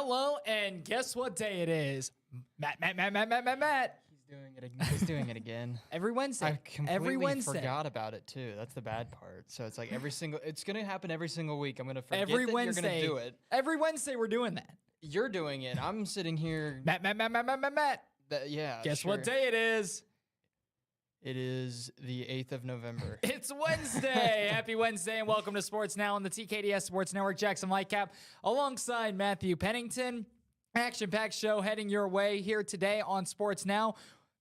Hello, and guess what day it is? Matt. He's doing it again. Every Wednesday. I completely every Wednesday. forgot about it too. That's the bad part. So it's like it's gonna happen every single week. I'm gonna forget Every that Wednesday. you're gonna do it. Every Wednesday we're doing that. You're doing it. I'm sitting here. Matt. Yeah. Guess sure. what day it is? It is the 8th of November. It's Wednesday. Happy Wednesday, and welcome to Sports Now on the TKDS Sports Network. Jackson Lightcap alongside Matthew Pennington. Action-packed show heading your way here today on Sports Now.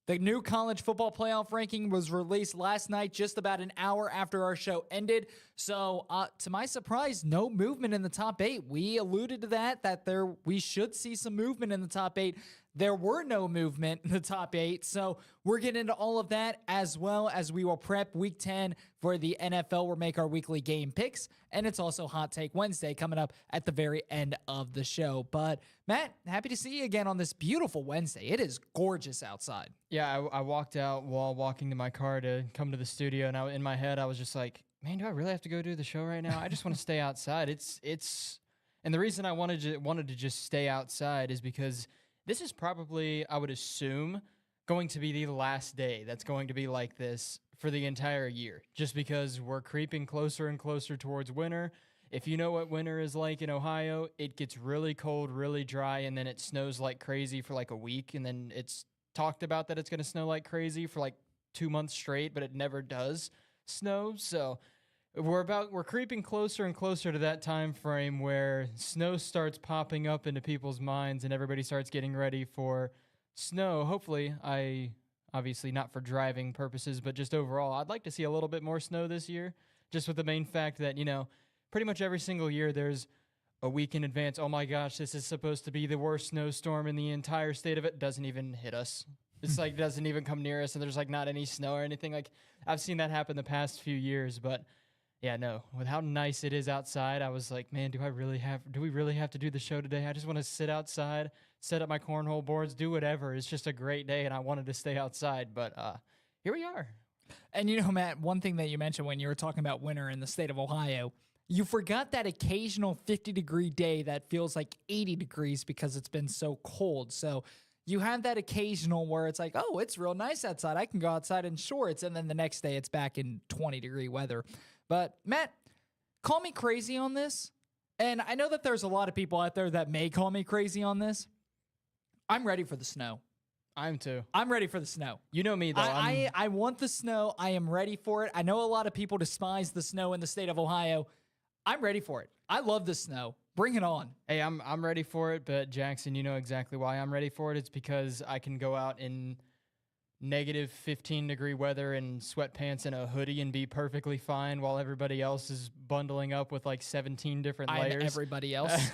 The new college football playoff ranking was released last night, just about an hour after our show ended. So, to my surprise, no movement in the top 8. We alluded to that we should see some movement in the top 8. There were no movement in the top 8. So, we're getting into all of that, as well as we will prep Week 10 for the NFL. We'll make our weekly game picks, and it's also Hot Take Wednesday coming up at the very end of the show. But, Matt, happy to see you again on this beautiful Wednesday. It is gorgeous outside. Yeah, I walked out while walking to my car to come to the studio, and in my head I was just like, man, do I really have to go do the show right now? I just want to stay outside. And the reason I wanted to just stay outside is because this is probably, I would assume, going to be the last day that's going to be like this for the entire year, just because we're creeping closer and closer towards winter. If you know what winter is like in Ohio, it gets really cold, really dry, and then it snows like crazy for like a week, and then it's talked about that it's going to snow like crazy for like 2 months straight, but it never does snow. So we're creeping closer and closer to that time frame where snow starts popping up into people's minds and everybody starts getting ready for snow. Hopefully, obviously not for driving purposes, but just overall, I'd like to see a little bit more snow this year, just with the main fact that, pretty much every single year there's a week in advance, oh my gosh, this is supposed to be the worst snowstorm in the entire state of it. Doesn't even hit us. It's like doesn't even come near us, and there's like not any snow or anything. Like I've seen that happen the past few years, but yeah, no. With how nice it is outside, I was like, man, do we really have to do the show today? I just want to sit outside, set up my cornhole boards, do whatever. It's just a great day, and I wanted to stay outside, but here we are. And Matt, one thing that you mentioned when you were talking about winter in the state of Ohio, you forgot that occasional 50-degree day that feels like 80 degrees because it's been so cold. So you have that occasional where it's like, oh, it's real nice outside. I can go outside in shorts. And then the next day it's back in 20-degree weather. But, Matt, call me crazy on this. And I know that there's a lot of people out there that may call me crazy on this. I'm ready for the snow. I'm too. I'm ready for the snow. You know me, though. I want the snow. I am ready for it. I know a lot of people despise the snow in the state of Ohio. I'm ready for it. I love the snow. Bring it on. Hey, I'm ready for it, but Jackson, you know exactly why I'm ready for it. It's because I can go out in negative 15-degree weather in sweatpants and a hoodie and be perfectly fine while everybody else is bundling up with like 17 different layers. Everybody else.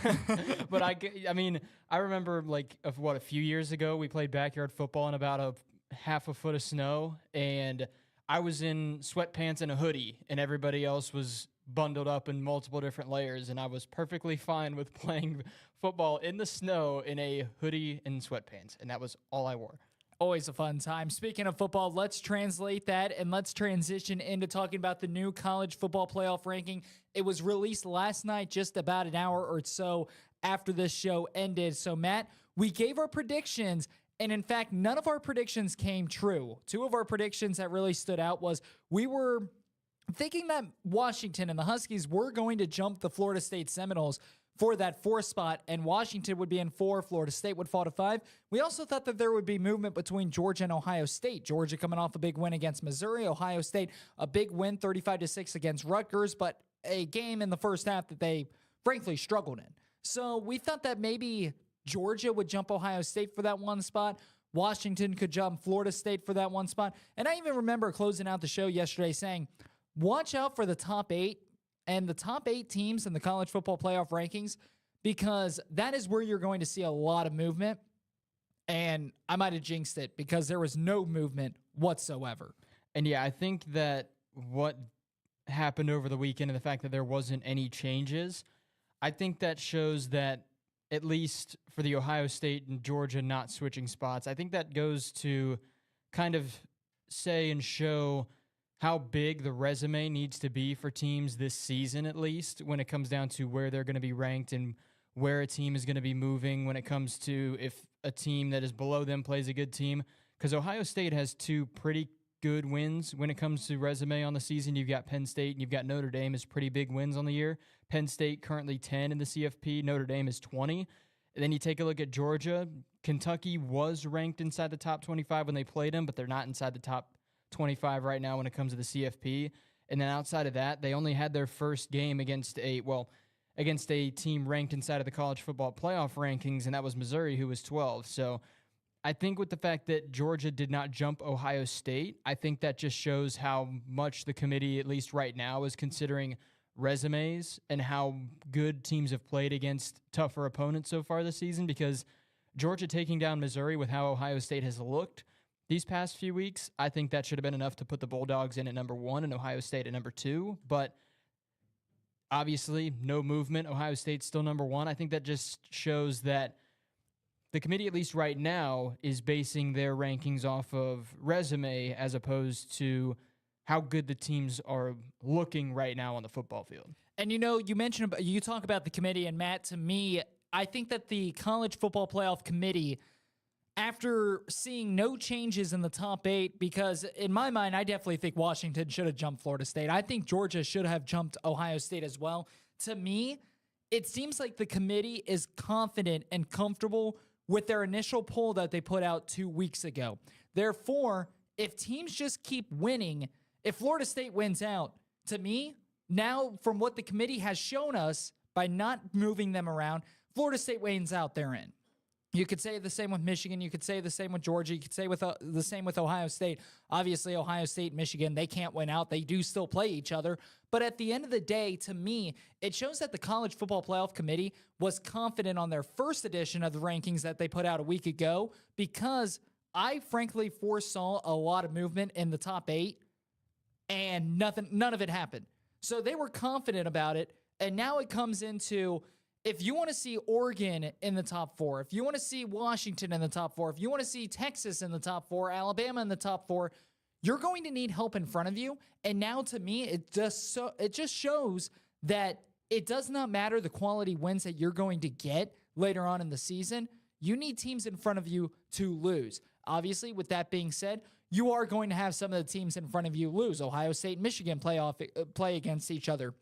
But I mean, I remember a few years ago, we played backyard football in about a half a foot of snow, and I was in sweatpants and a hoodie, and everybody else was bundled up in multiple different layers, and I was perfectly fine with playing football in the snow in a hoodie and sweatpants, and that was all I wore. Always a fun time. Speaking of football, let's translate that and let's transition into talking about the new college football playoff ranking. It was released last night, just about an hour or so after this show ended. So, Matt, we gave our predictions, and in fact, none of our predictions came true. Two of our predictions that really stood out was we were thinking that Washington and the Huskies were going to jump the Florida State Seminoles for that 4th spot, and Washington would be in 4, Florida State would fall to 5. We also thought that there would be movement between Georgia and Ohio State. Georgia coming off a big win against Missouri. Ohio State, a big win, 35-6 against Rutgers, but a game in the first half that they frankly struggled in. So we thought that maybe Georgia would jump Ohio State for that 1 spot. Washington could jump Florida State for that 1 spot. And I even remember closing out the show yesterday saying, watch out for the top 8 and the top 8 teams in the college football playoff rankings, because that is where you're going to see a lot of movement. And I might have jinxed it because there was no movement whatsoever. And yeah, I think that what happened over the weekend and the fact that there wasn't any changes, I think that shows that, at least for the Ohio State and Georgia not switching spots, I think that goes to kind of say and show how big the resume needs to be for teams this season, at least, when it comes down to where they're going to be ranked and where a team is going to be moving when it comes to if a team that is below them plays a good team. Because Ohio State has two pretty good wins when it comes to resume on the season. You've got Penn State and you've got Notre Dame as pretty big wins on the year. Penn State currently 10 in the CFP. Notre Dame is 20. And then you take a look at Georgia. Kentucky was ranked inside the top 25 when they played them, but they're not inside the top 25 right now when it comes to the CFP. And then outside of that, they only had their first game against a team ranked inside of the college football playoff rankings, and that was Missouri, who was 12. So I think with the fact that Georgia did not jump Ohio State, I think that just shows how much the committee, at least right now, is considering resumes and how good teams have played against tougher opponents so far this season, because Georgia taking down Missouri with how Ohio State has looked these past few weeks, I think that should have been enough to put the Bulldogs in at number 1 and Ohio State at number 2. But obviously, no movement. Ohio State's still number 1. I think that just shows that the committee, at least right now, is basing their rankings off of resume as opposed to how good the teams are looking right now on the football field. And you talk about the committee, and Matt, to me, I think that the College Football Playoff Committee, after seeing no changes in the top 8, because in my mind, I definitely think Washington should have jumped Florida State. I think Georgia should have jumped Ohio State as well. To me, it seems like the committee is confident and comfortable with their initial poll that they put out 2 weeks ago. Therefore, if teams just keep winning, if Florida State wins out, to me, now from what the committee has shown us by not moving them around, Florida State wins out, they're in. You could say the same with Michigan. You could say the same with Georgia. You could say the same with Ohio State. Obviously, Ohio State and Michigan, they can't win out. They do still play each other. But at the end of the day, to me, it shows that the College Football Playoff Committee was confident on their first edition of the rankings that they put out a week ago, because I frankly foresaw a lot of movement in the top 8, and none of it happened. So they were confident about it, and now it comes into, if you want to see Oregon in the top 4, if you want to see Washington in the top 4, if you want to see Texas in the top 4, Alabama in the top 4, you're going to need help in front of you. And now, to me, it just shows that it does not matter the quality wins that you're going to get later on in the season. You need teams in front of you to lose. Obviously, with that being said, you are going to have some of the teams in front of you lose. Ohio State and Michigan play against each other.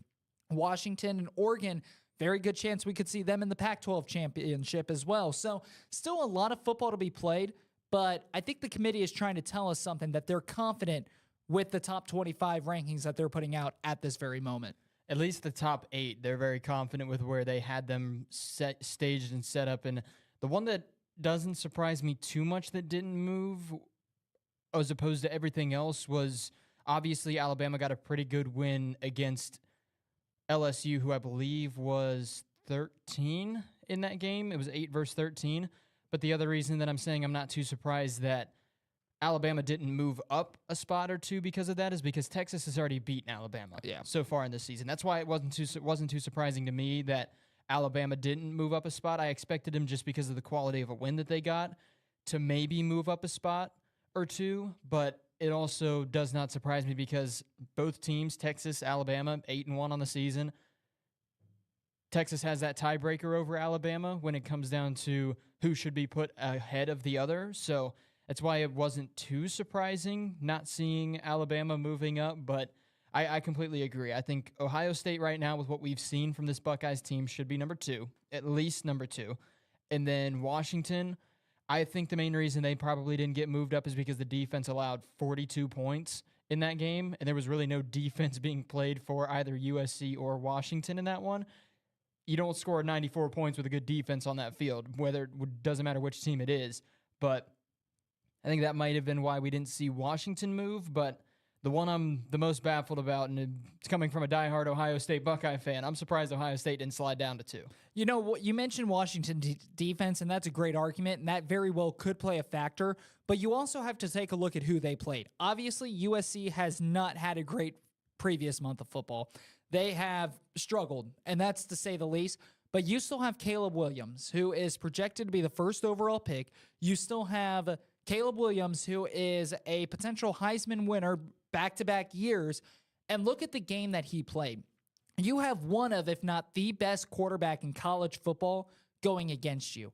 Washington and Oregon, very good chance we could see them in the Pac-12 championship as well. So still a lot of football to be played, but I think the committee is trying to tell us something, that they're confident with the top 25 rankings that they're putting out at this very moment. At least the top 8, they're very confident with where they had them staged and set up. And the one that doesn't surprise me too much that didn't move as opposed to everything else was obviously Alabama got a pretty good win against LSU, who I believe was 13 in that game. It was 8 versus 13. But the other reason that I'm saying I'm not too surprised that Alabama didn't move up a spot or two because of that is because Texas has already beaten Alabama so far in this season. That's why it wasn't too surprising to me that Alabama didn't move up a spot. I expected them, just because of the quality of a win that they got, to maybe move up a spot or two, but it also does not surprise me because both teams, Texas, Alabama, 8-1 on the season. Texas has that tiebreaker over Alabama when it comes down to who should be put ahead of the other. So that's why it wasn't too surprising not seeing Alabama moving up, but I completely agree. I think Ohio State right now, with what we've seen from this Buckeyes team, should be number 2, at least number 2. And then Washington, I think the main reason they probably didn't get moved up is because the defense allowed 42 points in that game, and there was really no defense being played for either USC or Washington in that one. You don't score 94 points with a good defense on that field, whether it doesn't matter which team it is. But I think that might have been why we didn't see Washington move. But the one I'm the most baffled about, and it's coming from a diehard Ohio State Buckeye fan, I'm surprised Ohio State didn't slide down to 2. You know, you mentioned Washington defense, and that's a great argument, and that very well could play a factor. But you also have to take a look at who they played. Obviously, USC has not had a great previous month of football. They have struggled, and that's to say the least. But you still have Caleb Williams, who is projected to be the first overall pick. You still have Caleb Williams, who is a potential Heisman winner back-to-back years. And look at the game that he played. you have one of, if not the best quarterback in college football going against you.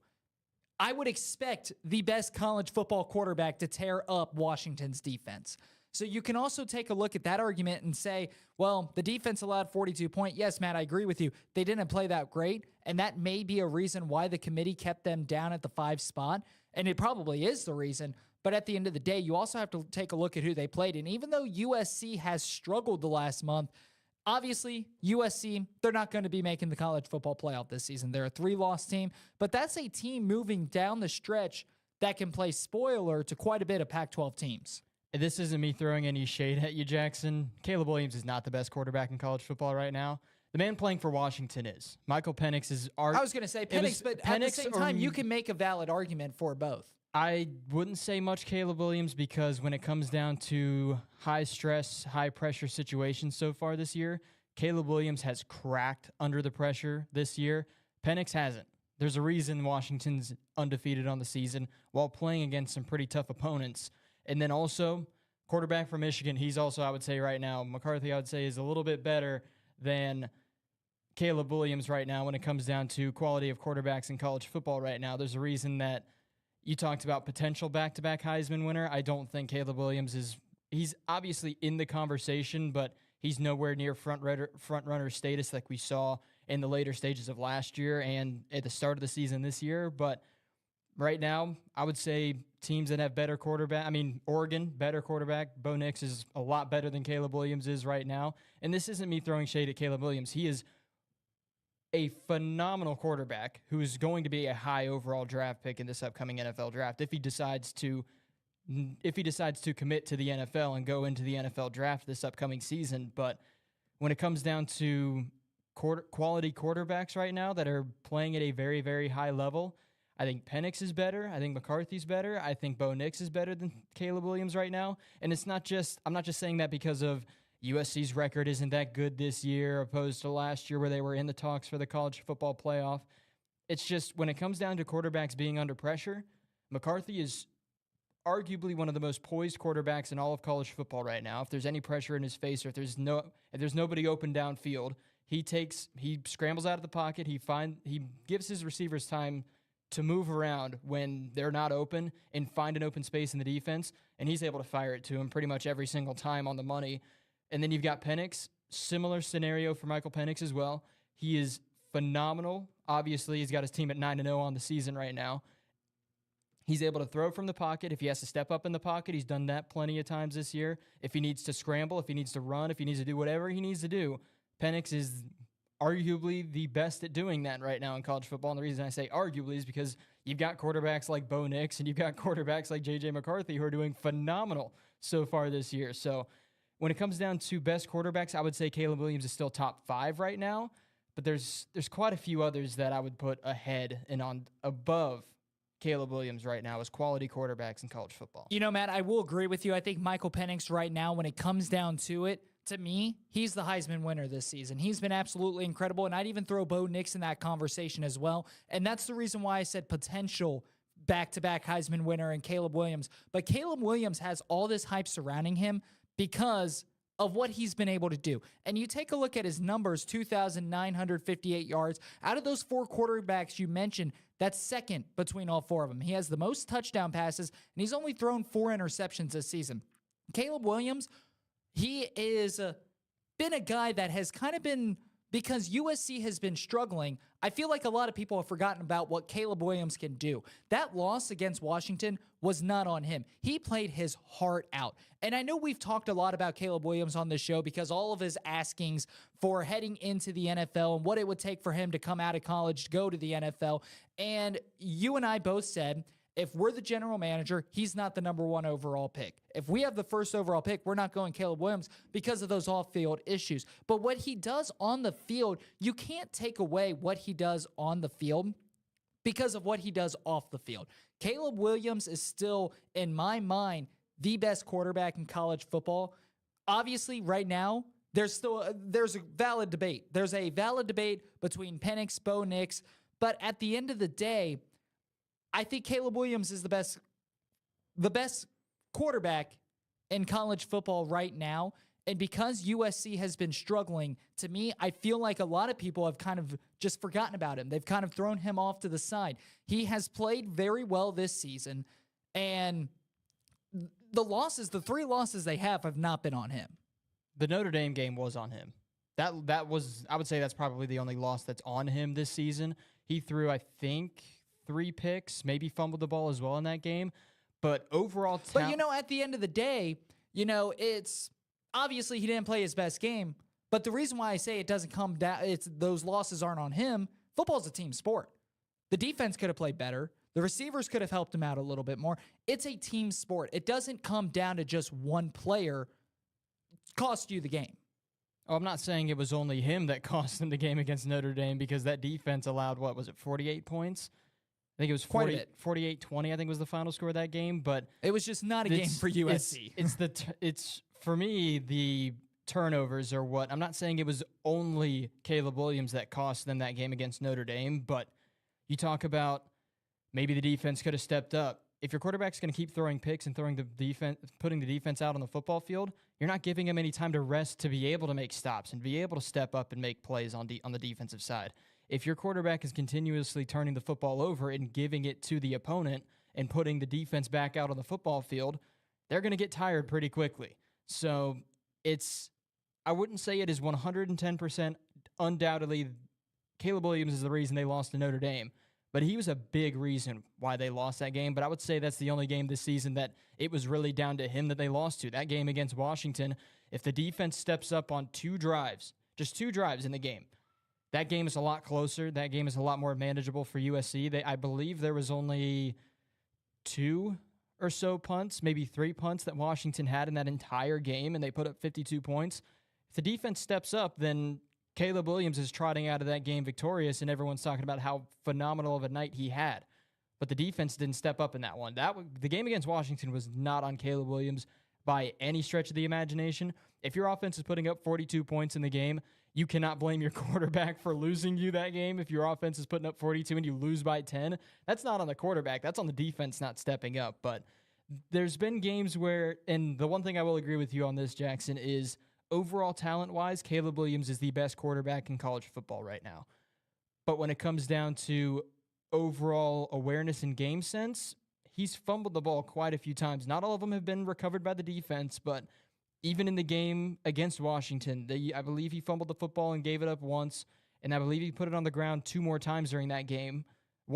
I would expect the best college football quarterback to tear up Washington's defense. So you can also take a look at that argument and say, well, the defense allowed 42 points. Yes, Matt, I agree with you. They didn't play that great, and that may be a reason why the committee kept them down at the 5 spot, and it probably is the reason. But at the end of the day, you also have to take a look at who they played. And even though USC has struggled the last month, obviously, USC, they're not going to be making the college football playoff this season. They're a 3-loss team, but that's a team moving down the stretch that can play spoiler to quite a bit of Pac-12 teams. This isn't me throwing any shade at you, Jackson. Caleb Williams is not the best quarterback in college football right now. The man playing for Washington is. Michael Penix is... I was going to say Penix, but at the same time, you can make a valid argument for both. I wouldn't say much Caleb Williams because when it comes down to high-stress, high-pressure situations so far this year, Caleb Williams has cracked under the pressure this year. Penix hasn't. There's a reason Washington's undefeated on the season while playing against some pretty tough opponents. And then also, quarterback from Michigan, he's also, I would say right now, McCarthy, I would say, is a little bit better than Caleb Williams right now when it comes down to quality of quarterbacks in college football right now. There's a reason that you talked about potential back-to-back Heisman winner. I don't think Caleb Williams is – he's obviously in the conversation, but he's nowhere near front-runner status like we saw in the later stages of last year and at the start of the season this year. But right now, I would say teams that have better quarterback – I mean, Oregon, better quarterback. Bo Nix is a lot better than Caleb Williams is right now. And this isn't me throwing shade at Caleb Williams. He is – a phenomenal quarterback who is going to be a high overall draft pick in this upcoming NFL draft if he decides to commit to the NFL and go into the NFL draft this upcoming season. But when it comes down to quality quarterbacks right now that are playing at a very, very high level, I think Penix is better. I think McCarthy's better. I think Bo Nix is better than Caleb Williams right now. And I'm not just saying that because of USC's record isn't that good this year opposed to last year where they were in the talks for the college football playoff. It's just when it comes down to quarterbacks being under pressure, McCarthy is arguably one of the most poised quarterbacks in all of college football right now. If there's any pressure in his face or if there's nobody open downfield, he scrambles out of the pocket, he gives his receivers time to move around when they're not open and find an open space in the defense, and he's able to fire it to him pretty much every single time on the money. And then you've got Penix, similar scenario for Michael Penix as well. He is phenomenal. Obviously, he's got his team at 9-0 on the season right now. He's able to throw from the pocket. If he has to step up in the pocket, he's done that plenty of times this year. If he needs to scramble, if he needs to run, if he needs to do whatever he needs to do, Penix is arguably the best at doing that right now in college football. And the reason I say arguably is because you've got quarterbacks like Bo Nix and you've got quarterbacks like J.J. McCarthy who are doing phenomenal so far this year. So when it comes down to best quarterbacks, I would say Caleb Williams is still top 5 right now, but there's quite a few others that I would put ahead and above Caleb Williams right now as quality quarterbacks in college football. You know, Matt, I will agree with you. I think Michael Penix right now, when it comes down to it, to me, he's the Heisman winner this season. He's been absolutely incredible, and I'd even throw Bo Nix in that conversation as well, and that's the reason why I said potential back-to-back Heisman winner and Caleb Williams. But Caleb Williams has all this hype surrounding him because of what he's been able to do. And you take a look at his numbers, 2,958 yards. Out of those 4 quarterbacks you mentioned, that's second between all 4 of them. He has the most touchdown passes, and he's only thrown 4 interceptions this season. Caleb Williams, he is been a guy that has kind of been, because USC has been struggling, I feel like a lot of people have forgotten about what Caleb Williams can do. That loss against Washington was not on him. He played his heart out. And I know we've talked a lot about Caleb Williams on this show because all of his askings for heading into the NFL and what it would take for him to come out of college to go to the NFL. And you and I both said, if we're the general manager, he's not the number 1 overall pick. If we have the first overall pick, we're not going Caleb Williams because of those off-field issues. But what he does on the field, you can't take away what he does on the field because of what he does off the field. Caleb Williams is still, in my mind, the best quarterback in college football. Obviously, right now, there's a valid debate. There's a valid debate between Penix, Bo Nix, but at the end of the day, I think Caleb Williams is the best quarterback in college football right now. And because USC has been struggling, to me, I feel like a lot of people have kind of just forgotten about him. They've kind of thrown him off to the side. He has played very well this season, and the 3 losses they have not been on him. The Notre Dame game was on him. That was, I would say that's probably the only loss that's on him this season. He threw, I think, 3 picks, maybe fumbled the ball as well in that game. But overall, but at the end of the day, it's obviously he didn't play his best game. But the reason why I say it doesn't come down, those losses aren't on him. Football's a team sport. The defense could have played better. The receivers could have helped him out a little bit more. It's a team sport. It doesn't come down to just one player cost you the game. Oh, I'm not saying it was only him that cost him the game against Notre Dame, because that defense allowed, 48 points? I think it was 48-20, I think was the final score of that game. But it was just not a game for USC. It's for me, the turnovers are what, I'm not saying it was only Caleb Williams that cost them that game against Notre Dame, but you talk about maybe the defense could have stepped up. If your quarterback's going to keep throwing picks and putting the defense out on the football field, you're not giving him any time to rest to be able to make stops and be able to step up and make plays on the defensive side. If your quarterback is continuously turning the football over and giving it to the opponent and putting the defense back out on the football field, they're going to get tired pretty quickly. So I wouldn't say it is 110% undoubtedly Caleb Williams is the reason they lost to Notre Dame, but he was a big reason why they lost that game. But I would say that's the only game this season that it was really down to him that they lost to. That game against Washington, if the defense steps up on 2 drives, just 2 drives in the game, that game is a lot closer. That game is a lot more manageable for USC. I believe there was only 2 or so punts, maybe 3 punts that Washington had in that entire game, and they put up 52 points. If the defense steps up, then Caleb Williams is trotting out of that game victorious, and everyone's talking about how phenomenal of a night he had. But the defense didn't step up in that one. The game against Washington was not on Caleb Williams by any stretch of the imagination. If your offense is putting up 42 points in the game, you cannot blame your quarterback for losing you that game. If your offense is putting up 42 and you lose by 10, that's not on the quarterback. That's on the defense not stepping up. But there's been games where, and the one thing I will agree with you on this, Jackson, is overall talent-wise, Caleb Williams is the best quarterback in college football right now. But when it comes down to overall awareness and game sense, he's fumbled the ball quite a few times. Not all of them have been recovered by the defense, but even in the game against Washington, I believe he fumbled the football and gave it up once, and I believe he put it on the ground 2 more times during that game.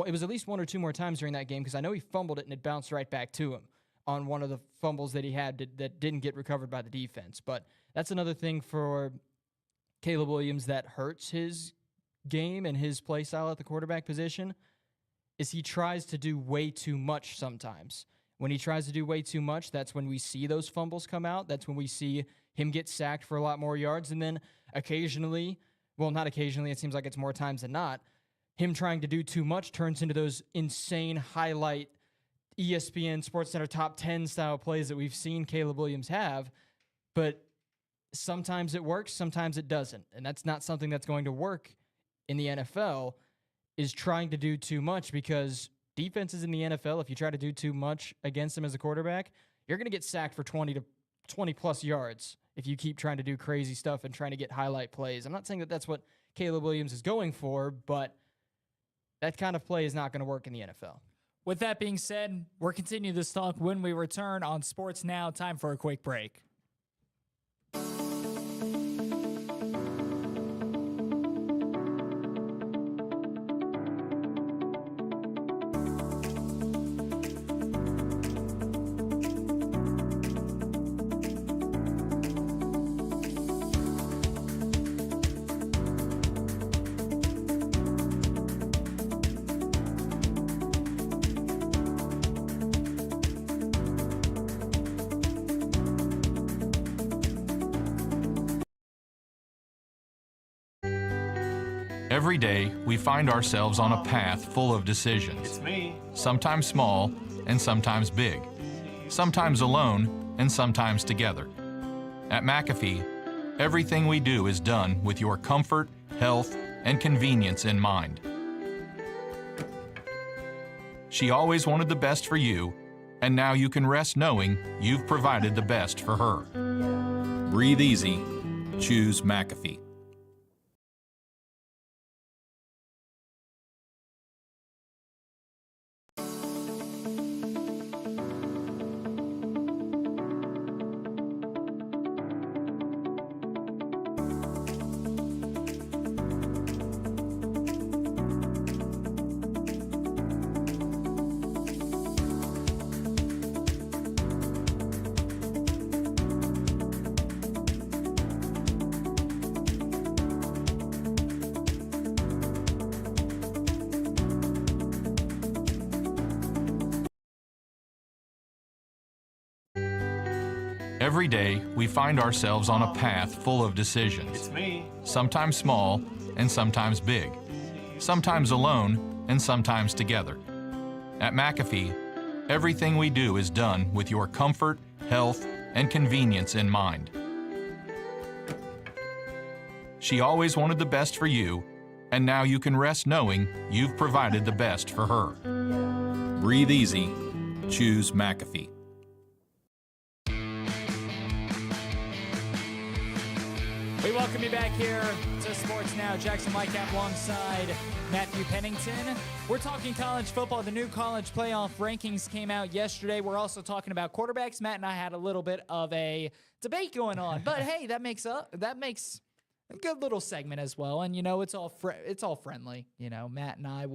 It was at least 1 or 2 more times during that game, because I know he fumbled it and it bounced right back to him on one of the fumbles that he had that didn't get recovered by the defense. But that's another thing for Caleb Williams that hurts his game and his play style at the quarterback position, is he tries to do way too much sometimes. When he tries to do way too much, that's when we see those fumbles come out. That's when we see him get sacked for a lot more yards. And then occasionally, well, not occasionally, it seems like it's more times than not, him trying to do too much turns into those insane highlight ESPN SportsCenter top 10 style plays that we've seen Caleb Williams have. But sometimes it works, sometimes it doesn't. And that's not something that's going to work in the NFL, is trying to do too much, because defenses in the NFL, if you try to do too much against them as a quarterback, you're going to get sacked for 20 plus yards if you keep trying to do crazy stuff and trying to get highlight plays. I'm not saying that that's what Caleb Williams is going for, but that kind of play is not going to work in the NFL. With that being said, we'll continue this talk when we return on Sports Now. Time for a quick break. Every day, we find ourselves on a path full of decisions. It's me. Sometimes small and sometimes big. Sometimes alone and sometimes together. At McAfee, everything we do is done with your comfort, health, and convenience in mind. She always wanted the best for you, and now you can rest knowing you've provided the best for her. Breathe easy. Choose McAfee. Every day, we find ourselves on a path full of decisions. It's me. Sometimes small and sometimes big. Sometimes alone and sometimes together. At McAfee, everything we do is done with your comfort, health, and convenience in mind. She always wanted the best for you, and now you can rest knowing you've provided the best for her. Breathe easy. Choose McAfee. We welcome you back here to Sports Now. Jackson Lightcap alongside Matthew Pennington. We're talking college football. The new college playoff rankings came out yesterday. We're also talking about quarterbacks. Matt and I had a little bit of a debate going on, but hey, that makes a good little segment as well. And you know, it's all friendly. You know, Matt and I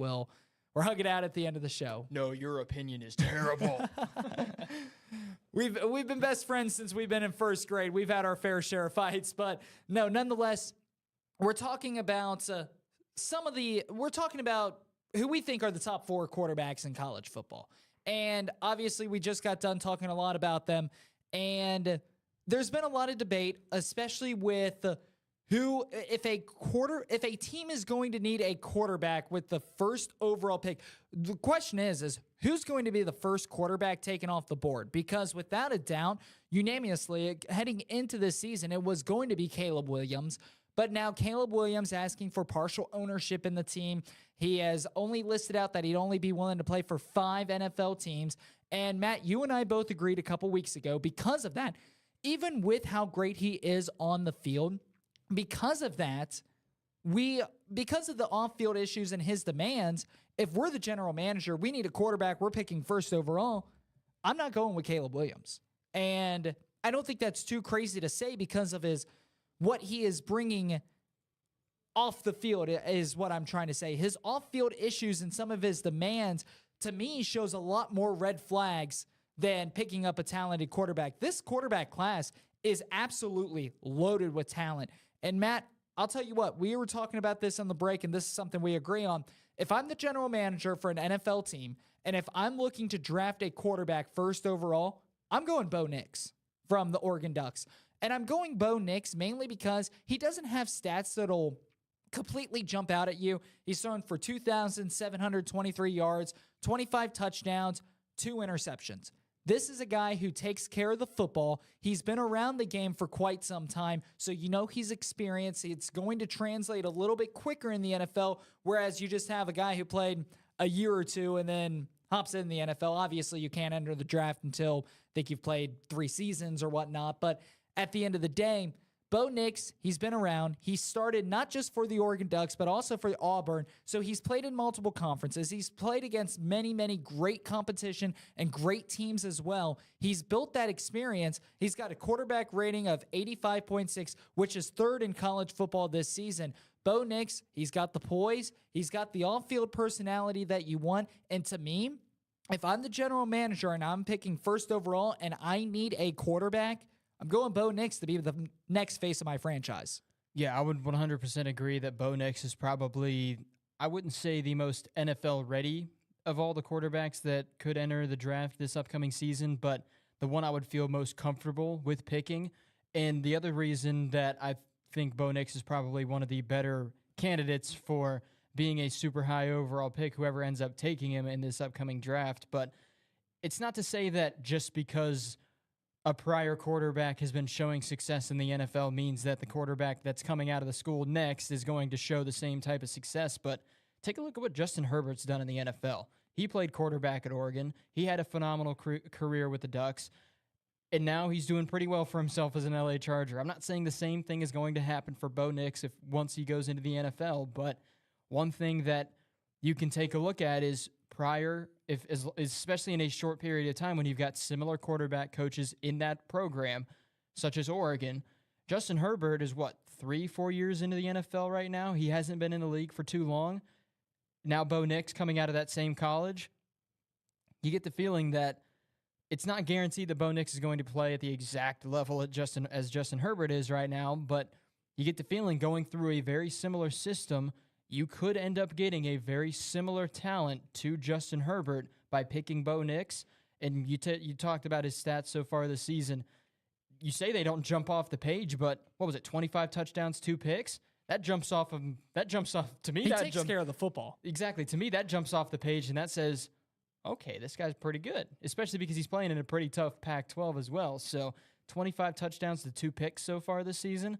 we're hugging out at the end of the show. No, your opinion is terrible. We've been best friends since we've been in first grade. We've had our fair share of fights, but no, nonetheless, we're talking about we're talking about who we think are the top 4 quarterbacks in college football. And obviously we just got done talking a lot about them, and there's been a lot of debate, especially with if a team is going to need a quarterback with the first overall pick. The question is who's going to be the first quarterback taken off the board? Because without a doubt, unanimously heading into this season, it was going to be Caleb Williams. But now Caleb Williams asking for partial ownership in the team. He has only listed out that he'd only be willing to play for 5 NFL teams. And Matt, you and I both agreed a couple weeks ago, because of that, even with how great he is on the field, because of that, because of the off-field issues and his demands, if we're the general manager, we need a quarterback, we're picking first overall, I'm not going with Caleb Williams. And I don't think that's too crazy to say because of what he is bringing off the field is what I'm trying to say. His off-field issues and some of his demands, to me, shows a lot more red flags than picking up a talented quarterback. This quarterback class is absolutely loaded with talent. And Matt, I'll tell you what, we were talking about this on the break, and this is something we agree on. If I'm the general manager for an NFL team, and if I'm looking to draft a quarterback first overall, I'm going Bo Nix from the Oregon Ducks. And I'm going Bo Nix mainly because he doesn't have stats that'll completely jump out at you. He's thrown for 2,723 yards, 25 touchdowns, 2 interceptions. This is a guy who takes care of the football. He's been around the game for quite some time, so you know he's experienced. It's going to translate a little bit quicker in the NFL, whereas you just have a guy who played a year or two and then hops in the NFL. Obviously, you can't enter the draft until I think you've played 3 seasons or whatnot, but at the end of the day, Bo Nix, he's been around. He started not just for the Oregon Ducks, but also for Auburn. So he's played in multiple conferences. He's played against many, many great competition and great teams as well. He's built that experience. He's got a quarterback rating of 85.6, which is 3rd in college football this season. Bo Nix, he's got the poise. He's got the off-field personality that you want. And to me, if I'm the general manager and I'm picking first overall and I need a quarterback, I'm going Bo Nix to be the next face of my franchise. Yeah, I would 100% agree that Bo Nix is probably, I wouldn't say the most NFL ready of all the quarterbacks that could enter the draft this upcoming season, but the one I would feel most comfortable with picking. And the other reason that I think Bo Nix is probably one of the better candidates for being a super high overall pick, whoever ends up taking him in this upcoming draft. But it's not to say that just because a prior quarterback has been showing success in the NFL means that the quarterback that's coming out of the school next is going to show the same type of success. But take a look at what Justin Herbert's done in the NFL. He played quarterback at Oregon. He had a phenomenal career with the Ducks. And now he's doing pretty well for himself as an LA Charger. I'm not saying the same thing is going to happen for Bo Nix once he goes into the NFL, but one thing that you can take a look at is especially in a short period of time when you've got similar quarterback coaches in that program, such as Oregon. Justin Herbert is 3-4 years into the NFL right now. He hasn't been in the league for too long. Now Bo Nix coming out of that same college. You get the feeling that it's not guaranteed that Bo Nix is going to play at the exact level as Justin Herbert is right now, but you get the feeling going through a very similar system, you could end up getting a very similar talent to Justin Herbert by picking Bo Nix. And you talked about his stats so far this season. You say they don't jump off the page, but what was it, 25 touchdowns, 2 picks? That jumps off to me. He takes care of the football. Exactly. To me, that jumps off the page, and that says, okay, this guy's pretty good, especially because he's playing in a pretty tough Pac-12 as well. So 25 touchdowns to 2 picks so far this season.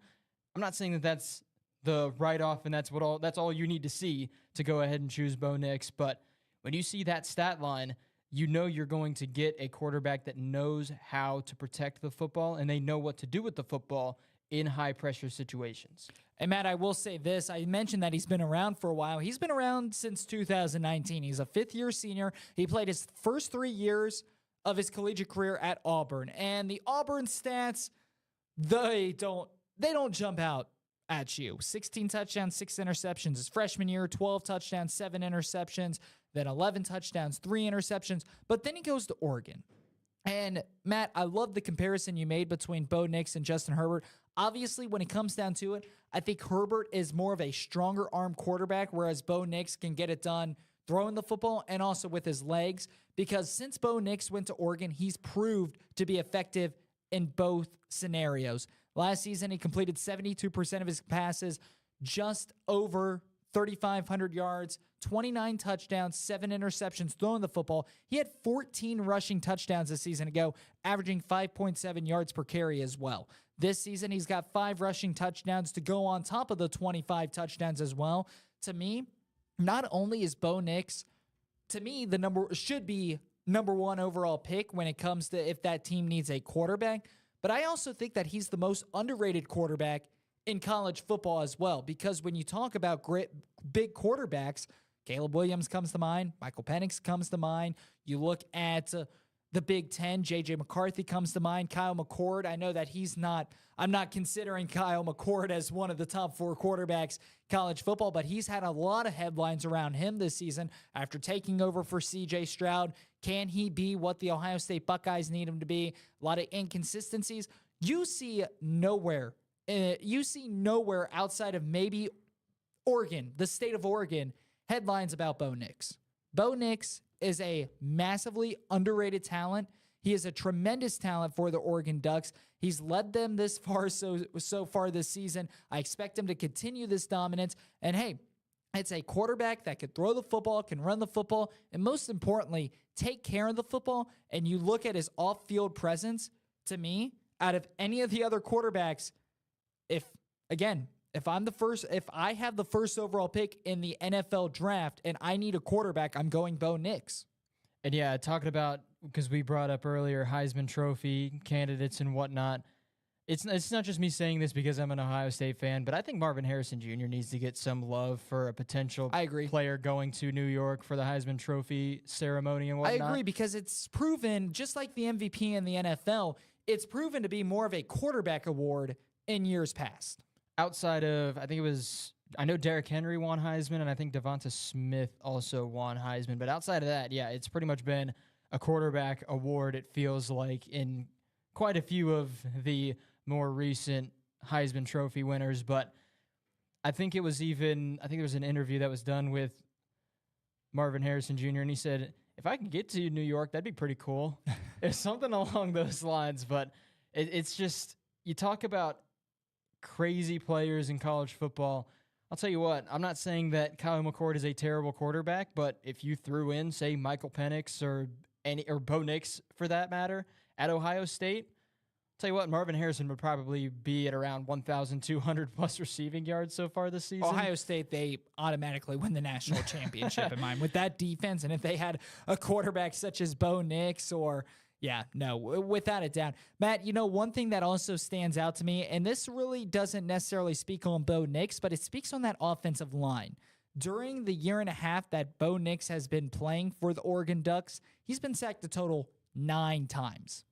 I'm not saying that that's the write-off and that's all you need to see to go ahead and choose Bo Nix, but when you see that stat line, you know you're going to get a quarterback that knows how to protect the football and they know what to do with the football in high-pressure situations. And Matt, I will say this. I mentioned that he's been around for a while. He's been around since 2019. He's a fifth-year senior. He played his first 3 years of his collegiate career at Auburn. And the Auburn stats, they don't jump out at you. 16 touchdowns, 6 interceptions. His freshman year, 12 touchdowns, 7 interceptions, then 11 touchdowns, 3 interceptions. But then he goes to Oregon. And, Matt, I love the comparison you made between Bo Nix and Justin Herbert. Obviously, when it comes down to it, I think Herbert is more of a stronger arm quarterback, whereas Bo Nix can get it done throwing the football and also with his legs. Because since Bo Nix went to Oregon, he's proved to be effective in both scenarios. Last season, he completed 72% of his passes, just over 3,500 yards, 29 touchdowns, 7 interceptions throwing the football. He had 14 rushing touchdowns this season ago, averaging 5.7 yards per carry as well. This season, he's got 5 rushing touchdowns to go on top of the 25 touchdowns as well. To me, not only is Bo Nix, to me, should be number 1 overall pick when it comes to if that team needs a quarterback, but I also think that he's the most underrated quarterback in college football as well, because when you talk about big quarterbacks, Caleb Williams comes to mind, Michael Penix comes to mind. You look at the Big Ten, J.J. McCarthy comes to mind, Kyle McCord. I know that I'm not considering Kyle McCord as one of the top 4 quarterbacks college football, but he's had a lot of headlines around him this season after taking over for C.J. Stroud. Can he be what the Ohio State Buckeyes need him to be? A lot of inconsistencies. You see nowhere outside of maybe Oregon, the state of Oregon, headlines about Bo Nix. Bo Nix is a massively underrated talent. He is a tremendous talent for the Oregon Ducks. He's led them this far so far this season. I expect him to continue this dominance. And hey, it's a quarterback that can throw the football, can run the football, and most importantly, take care of the football. And you look at his off-field presence, to me, out of any of the other quarterbacks, if I have the first overall pick in the NFL draft and I need a quarterback, I'm going Bo Nix. And yeah, talking about, because we brought up earlier Heisman Trophy candidates and whatnot, it's not just me saying this because I'm an Ohio State fan, but I think Marvin Harrison Jr. needs to get some love for a potential player going to New York for the Heisman Trophy ceremony and whatnot. I agree, because it's proven, just like the MVP in the NFL, it's proven to be more of a quarterback award in years past. Outside of, I know Derrick Henry won Heisman, and I think Devonta Smith also won Heisman. But outside of that, yeah, it's pretty much been a quarterback award, it feels like, in quite a few of the more recent Heisman Trophy winners. But I think there was an interview that was done with Marvin Harrison Jr., and he said, if I can get to New York, that'd be pretty cool. It's something along those lines. But it's just, you talk about crazy players in college football. I'll tell you what, I'm not saying that Kyle McCord is a terrible quarterback, but if you threw in, say, Michael Penix or Bo Nix, for that matter, at Ohio State, I'll tell you what, Marvin Harrison would probably be at around 1,200 plus receiving yards so far this season. Ohio State, they automatically win the national championship in mind with that defense, and if they had a quarterback such as Bo Nix or Yeah, no, without a doubt. Matt, one thing that also stands out to me, and this really doesn't necessarily speak on Bo Nix, but it speaks on that offensive line. During the year and a half that Bo Nix has been playing for the Oregon Ducks, he's been sacked a total 9 times.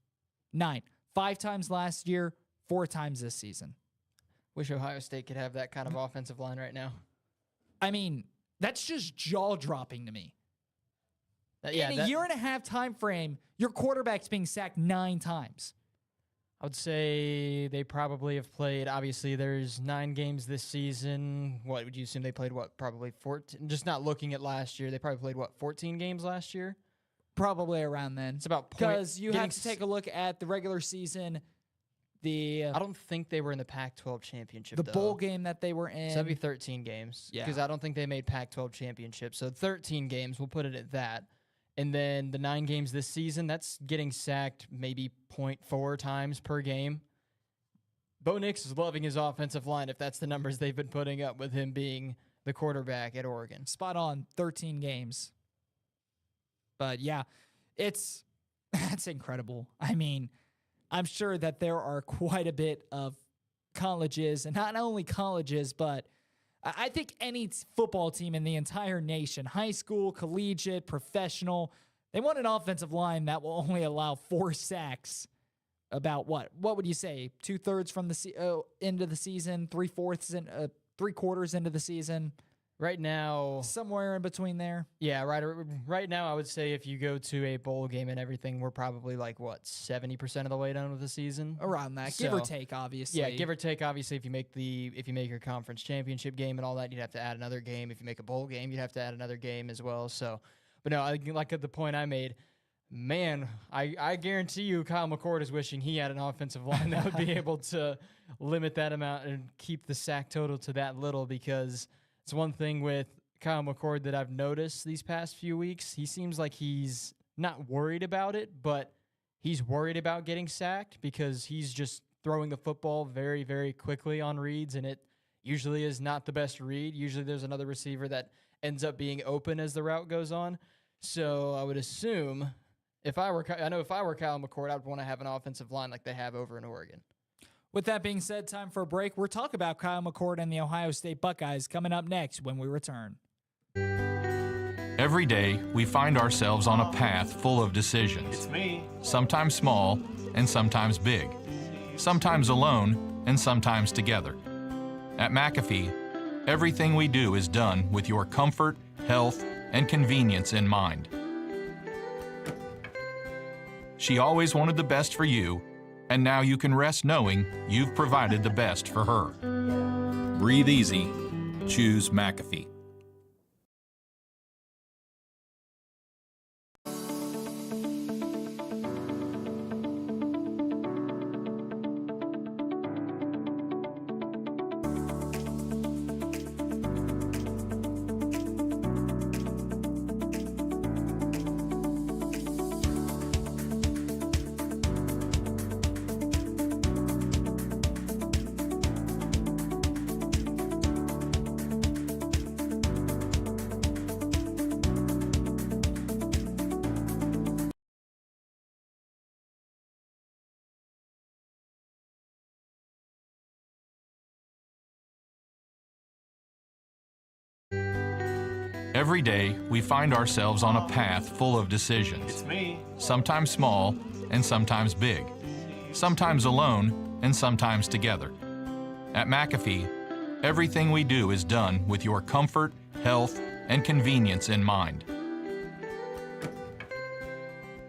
9. 5 times last year, 4 times this season. Wish Ohio State could have that kind of offensive line right now. I mean, that's just jaw-dropping to me. In a year and a half time frame, your quarterback's being sacked 9 times. I would say they probably have played, obviously there's 9 games this season. What would you assume they played, probably 14? Just not looking at last year, they probably played, 14 games last year? Probably around then. It's about because you have to take a look at the regular season. I don't think they were in the Pac-12 championship, the bowl game that they were in. So that'd be 13 games. Yeah. Because I don't think they made Pac-12 championship. So 13 games, we'll put it at that. And then the 9 games this season, that's getting sacked maybe 0.4 times per game. Bo Nix is loving his offensive line if that's the numbers they've been putting up with him being the quarterback at Oregon. Spot on, 13 games. But yeah, that's incredible. I mean, I'm sure that there are quite a bit of colleges, and not only colleges, but I think any football team in the entire nation, high school, collegiate, professional, they want an offensive line that will only allow 4 sacks. About what? What would you say? 2/3 from the end of the season, 3/4 into the season. Right now, somewhere in between there. Yeah, right now I would say if you go to a bowl game and everything, we're probably 70% of the way done with the season. Around that, give or take, obviously. Yeah, give or take. Obviously, if you make your conference championship game and all that, you'd have to add another game. If you make a bowl game, you'd have to add another game as well. So, but no, like at the point I made, man, I guarantee you, Kyle McCord is wishing he had an offensive line that would be able to limit that amount and keep the sack total to that little, because it's one thing with Kyle McCord that I've noticed these past few weeks. He seems like he's not worried about it, but he's worried about getting sacked because he's just throwing the football very, very quickly on reads, and it usually is not the best read. Usually there's another receiver that ends up being open as the route goes on. So I would assume if I were Kyle McCord, I'd want to have an offensive line like they have over in Oregon. With that being said, time for a break. We'll talk about Kyle McCord and the Ohio State Buckeyes coming up next when we return. Every day, we find ourselves on a path full of decisions. It's me. Sometimes small and sometimes big. Sometimes alone and sometimes together. At McAfee, everything we do is done with your comfort, health, and convenience in mind. She always wanted the best for you, and now you can rest knowing you've provided the best for her. Breathe easy. Choose McAfee. Every day, we find ourselves on a path full of decisions. It's me. Sometimes small and sometimes big. Sometimes alone and sometimes together. At McAfee, everything we do is done with your comfort, health, and convenience in mind.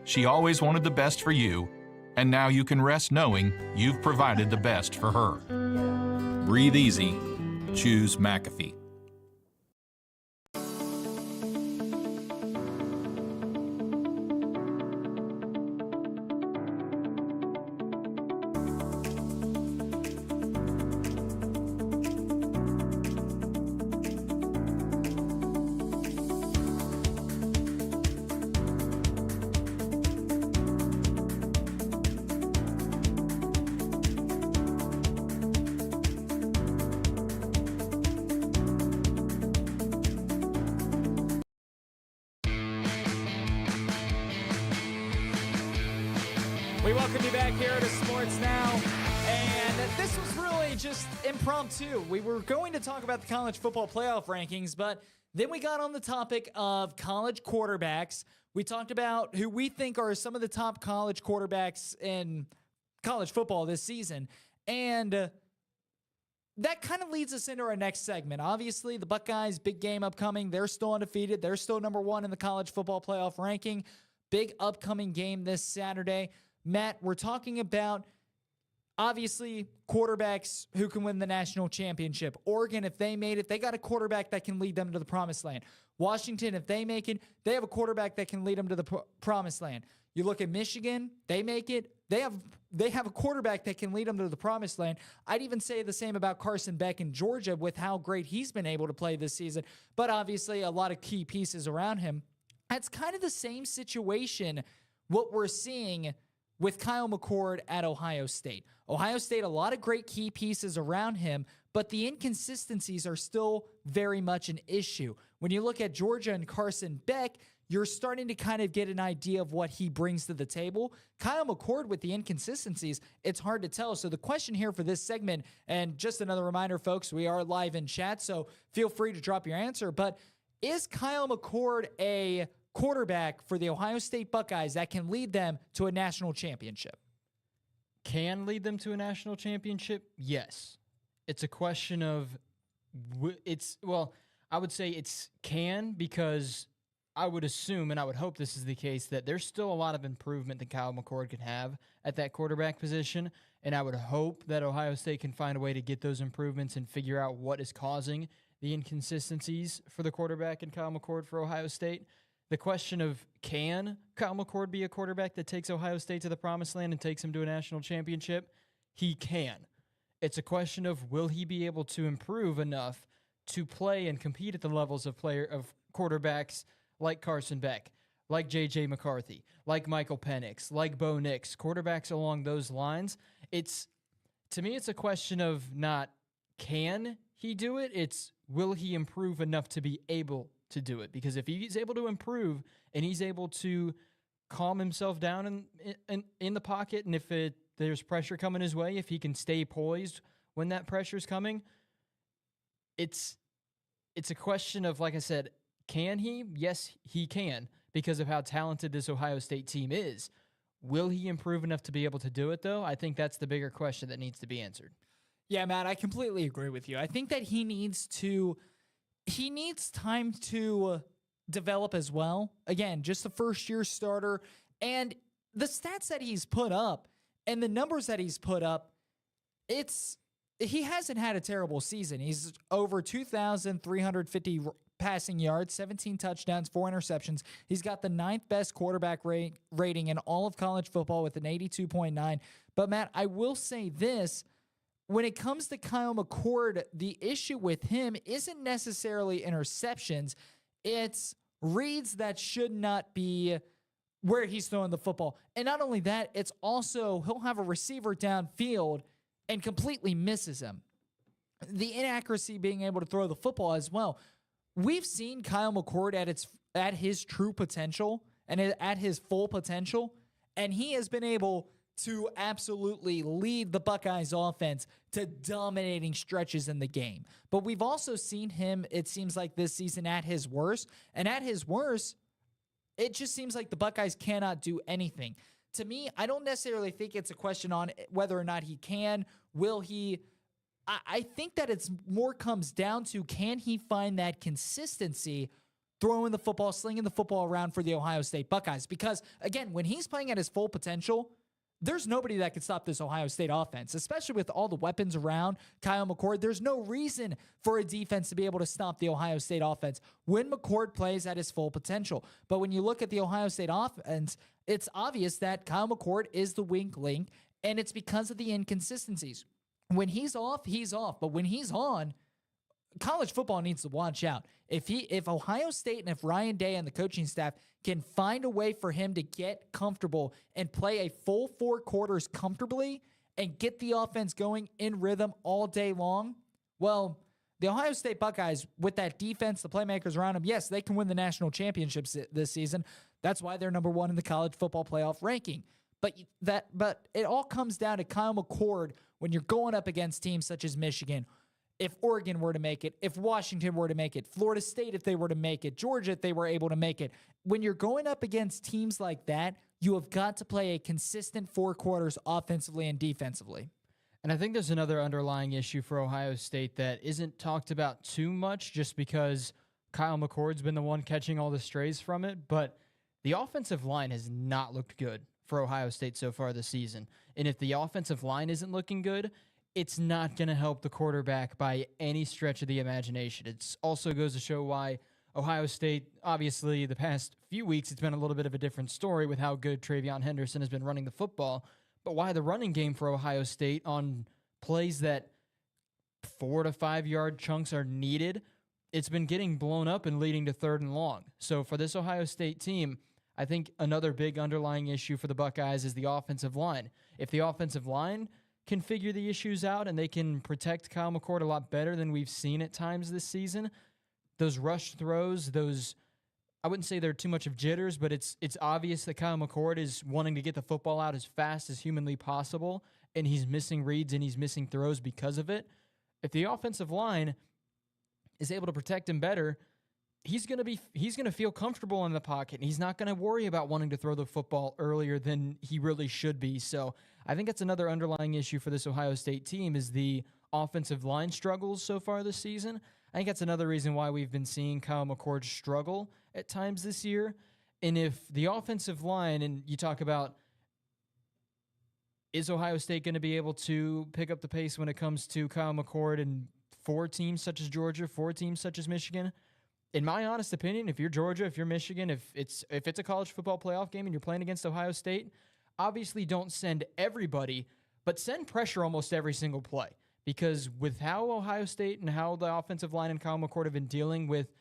She always wanted the best for you, and now you can rest knowing you've provided the best for her. Breathe easy. Choose McAfee. We welcome you back here to Sports Now. And this was really just impromptu. We were going to talk about the college football playoff rankings, but then we got on the topic of college quarterbacks. We talked about who we think are some of the top college quarterbacks in college football this season. And that kind of leads us into our next segment. Obviously, the Buckeyes, big game upcoming. They're still undefeated. They're still number one in the college football playoff ranking. Big upcoming game this Saturday. Matt, we're talking about, obviously, quarterbacks who can win the national championship. Oregon, if they made it, they got a quarterback that can lead them to the promised land. Washington, if they make it, they have a quarterback that can lead them to the promised land. You look at Michigan, they make it, they have a quarterback that can lead them to the promised land. I'd even say the same about Carson Beck in Georgia with how great he's been able to play this season, but obviously a lot of key pieces around him. That's kind of the same situation what we're seeing with Kyle McCord at Ohio State. Ohio State, a lot of great key pieces around him, but the inconsistencies are still very much an issue. When you look at Georgia and Carson Beck, you're starting to kind of get an idea of what he brings to the table. Kyle McCord with the inconsistencies, it's hard to tell. So the question here for this segment, and just another reminder, folks, we are live in chat, so feel free to drop your answer, but is Kyle McCord a quarterback for the Ohio State Buckeyes that can lead them to a national championship? Can lead them to a national championship? Yes. It's a question of, I would say it's can, because I would assume, and I would hope this is the case, that there's still a lot of improvement that Kyle McCord can have at that quarterback position, and I would hope that Ohio State can find a way to get those improvements and figure out what is causing the inconsistencies for the quarterback and Kyle McCord for Ohio State. The question of, can Kyle McCord be a quarterback that takes Ohio State to the promised land and takes him to a national championship? He can. It's a question of, will he be able to improve enough to play and compete at the levels of quarterbacks like Carson Beck, like J.J. McCarthy, like Michael Penix, like Bo Nix, quarterbacks along those lines. To me, it's a question of not can he do it, it's will he improve enough to be able to do it. Because if he's able to improve and he's able to calm himself down in the pocket, and if there's pressure coming his way, if he can stay poised when that pressure's coming, it's a question of, like I said, can he? Yes, he can, because of how talented this Ohio State team is. Will he improve enough to be able to do it, though? I think that's the bigger question that needs to be answered. Yeah, Matt, I completely agree with you. I think that he needs time to develop as well. Again, just the first-year starter. And the stats that he's put up and the numbers that he's put up, he hasn't had a terrible season. He's over 2,350 passing yards, 17 touchdowns, 4 interceptions. He's got the 9th best quarterback rating in all of college football with an 82.9. But, Matt, I will say this. When it comes to Kyle McCord, the issue with him isn't necessarily interceptions. It's reads that should not be where he's throwing the football. And not only that, it's also he'll have a receiver downfield and completely misses him. The inaccuracy being able to throw the football as well. We've seen Kyle McCord at his true potential and at his full potential, and he has been able to absolutely lead the Buckeyes offense to dominating stretches in the game. But we've also seen him, it seems like this season, at his worst. And at his worst, it just seems like the Buckeyes cannot do anything. To me, I don't necessarily think it's a question on whether or not he can. Will he? I think that it's more comes down to, can he find that consistency throwing the football, slinging the football around for the Ohio State Buckeyes? Because, again, when he's playing at his full potential, there's nobody that can stop this Ohio State offense, especially with all the weapons around Kyle McCord. There's no reason for a defense to be able to stop the Ohio State offense when McCord plays at his full potential. But when you look at the Ohio State offense, it's obvious that Kyle McCord is the weak link, and it's because of the inconsistencies. When he's off, he's off. But when he's on, college football needs to watch out. If Ohio State and if Ryan Day and the coaching staff can find a way for him to get comfortable and play a full 4 quarters comfortably and get the offense going in rhythm all day long, well, the Ohio State Buckeyes, with that defense, the playmakers around them, yes, they can win the national championships this season. That's why they're number 1 in the college football playoff ranking. But it all comes down to Kyle McCord when you're going up against teams such as Michigan. If Oregon were to make it, if Washington were to make it, Florida State if they were to make it, Georgia if they were able to make it. When you're going up against teams like that, you have got to play a consistent 4 quarters offensively and defensively. And I think there's another underlying issue for Ohio State that isn't talked about too much just because Kyle McCord's been the one catching all the strays from it, but the offensive line has not looked good for Ohio State so far this season. And if the offensive line isn't looking good, it's not going to help the quarterback by any stretch of the imagination. It also goes to show why Ohio State, obviously, the past few weeks, it's been a little bit of a different story with how good TreVeyon Henderson has been running the football, but why the running game for Ohio State on plays that 4 to 5 yard chunks are needed, it's been getting blown up and leading to 3rd and long. So for this Ohio State team, I think another big underlying issue for the Buckeyes is the offensive line. If the offensive line can figure the issues out and they can protect Kyle McCord a lot better than we've seen at times this season, those rush throws, I wouldn't say they're too much of jitters, but it's obvious that Kyle McCord is wanting to get the football out as fast as humanly possible, and he's missing reads and he's missing throws because of it. If the offensive line is able to protect him better, he's going to feel comfortable in the pocket, and he's not going to worry about wanting to throw the football earlier than he really should be. So I think that's another underlying issue for this Ohio State team is the offensive line struggles so far this season. I think that's another reason why we've been seeing Kyle McCord struggle at times this year. And if the offensive line, and you talk about, is Ohio State going to be able to pick up the pace when it comes to Kyle McCord and 4 teams such as Georgia, 4 teams such as Michigan? In my honest opinion, if you're Georgia, if you're Michigan, if it's a college football playoff game and you're playing against Ohio State, obviously don't send everybody, but send pressure almost every single play. Because with how Ohio State and how the offensive line and Kyle McCord have been dealing with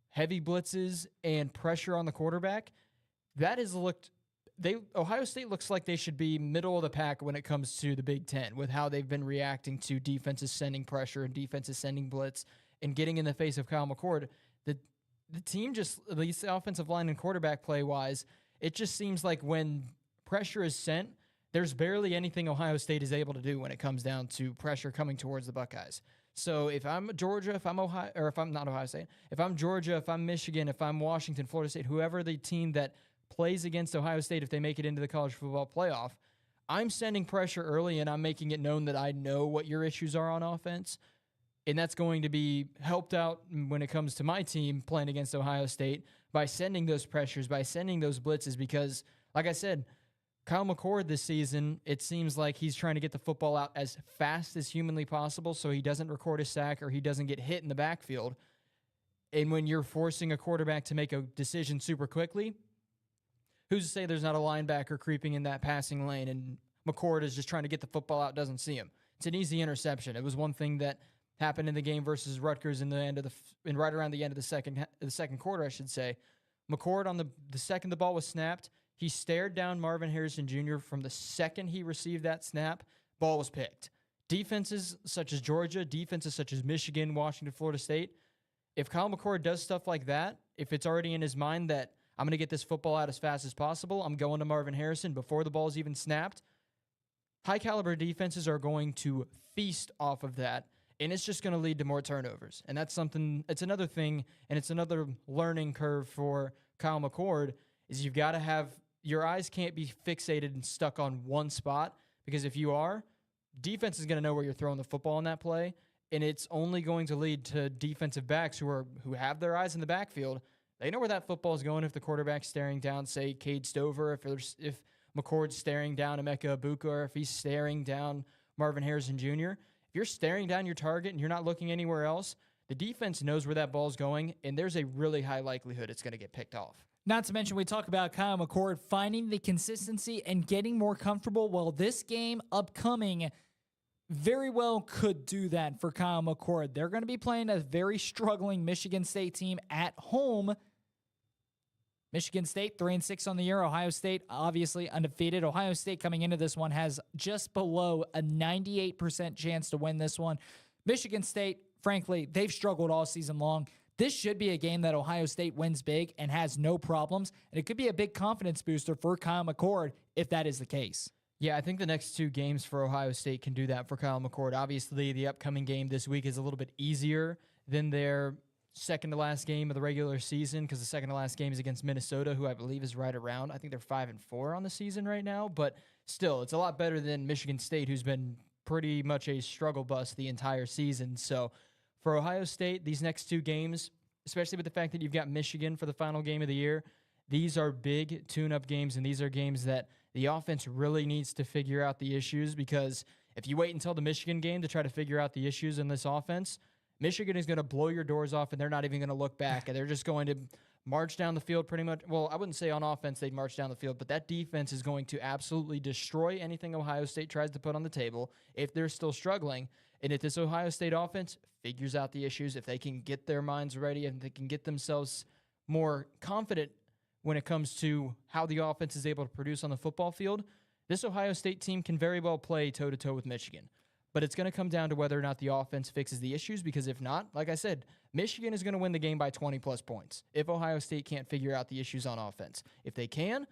heavy blitzes and pressure on the quarterback, Ohio State looks like they should be middle of the pack when it comes to the Big Ten with how they've been reacting to defenses sending pressure and defenses sending blitz and getting in the face of Kyle McCord. The team just, at least the offensive line and quarterback play-wise, it just seems like when pressure is sent, there's barely anything Ohio State is able to do when it comes down to pressure coming towards the Buckeyes. So if I'm Georgia, if I'm Ohio, or if I'm not Ohio State, if I'm Georgia, if I'm Michigan, if I'm Washington, Florida State, whoever the team that plays against Ohio State, if they make it into the college football playoff, I'm sending pressure early and I'm making it known that I know what your issues are on offense. And that's going to be helped out when it comes to my team playing against Ohio State by sending those pressures, by sending those blitzes, because, like I said, Kyle McCord this season, it seems like he's trying to get the football out as fast as humanly possible so he doesn't record a sack or he doesn't get hit in the backfield. And when you're forcing a quarterback to make a decision super quickly, who's to say there's not a linebacker creeping in that passing lane and McCord is just trying to get the football out, doesn't see him? It's an easy interception. It was one thing that happened in the game versus Rutgers right around the end of the second quarter, I should say. McCord on the second the ball was snapped, he stared down Marvin Harrison Jr. from the second he received that snap. Ball was picked. Defenses such as Georgia, defenses such as Michigan, Washington, Florida State, if Kyle McCord does stuff like that, if it's already in his mind that I'm going to get this football out as fast as possible, I'm going to Marvin Harrison before the ball's even snapped, high-caliber defenses are going to feast off of that, and it's just going to lead to more turnovers. And that's something, it's another thing, and it's another learning curve for Kyle McCord, is you've got to have, your eyes can't be fixated and stuck on one spot, because if you are, defense is going to know where you're throwing the football in that play, and it's only going to lead to defensive backs who have their eyes in the backfield. They know where that football is going if the quarterback's staring down, say, Cade Stover, if McCord's staring down Emeka Ibuka, or if he's staring down Marvin Harrison Jr. If you're staring down your target and you're not looking anywhere else, the defense knows where that ball's going, and there's a really high likelihood it's going to get picked off. Not to mention, we talk about Kyle McCord finding the consistency and getting more comfortable. Well, this game upcoming very well could do that for Kyle McCord. They're going to be playing a very struggling Michigan State team at home. Michigan State 3-6 on the year. Ohio State obviously undefeated. Ohio State coming into this one has just below a 98% chance to win this one. Michigan State, frankly, they've struggled all season long. this should be a game that Ohio State wins big and has no problems. And it could be a big confidence booster for Kyle McCord if that is the case. Yeah, I think the next 2 games for Ohio State can do that for Kyle McCord. Obviously, the upcoming game this week is a little bit easier than their second-to-last game of the regular season because the second-to-last game is against Minnesota, who I believe is right around. I think they're 5-4 on the season right now. But still, it's a lot better than Michigan State, who's been pretty much a struggle bus the entire season. So for Ohio State, these next 2 games, especially with the fact that you've got Michigan for the final game of the year, these are big tune-up games, and these are games that the offense really needs to figure out the issues, because if you wait until the Michigan game to try to figure out the issues in this offense, Michigan is going to blow your doors off, and they're not even going to look back, and they're just going to march down the field pretty much. Well, I wouldn't say on offense they'd march down the field, but that defense is going to absolutely destroy anything Ohio State tries to put on the table if they're still struggling. And if this Ohio State offense figures out the issues, if they can get their minds ready and they can get themselves more confident when it comes to how the offense is able to produce on the football field, this Ohio State team can very well play toe-to-toe with Michigan. But it's going to come down to whether or not the offense fixes the issues, because if not, like I said, Michigan is going to win the game by 20-plus points if Ohio State can't figure out the issues on offense. If they can,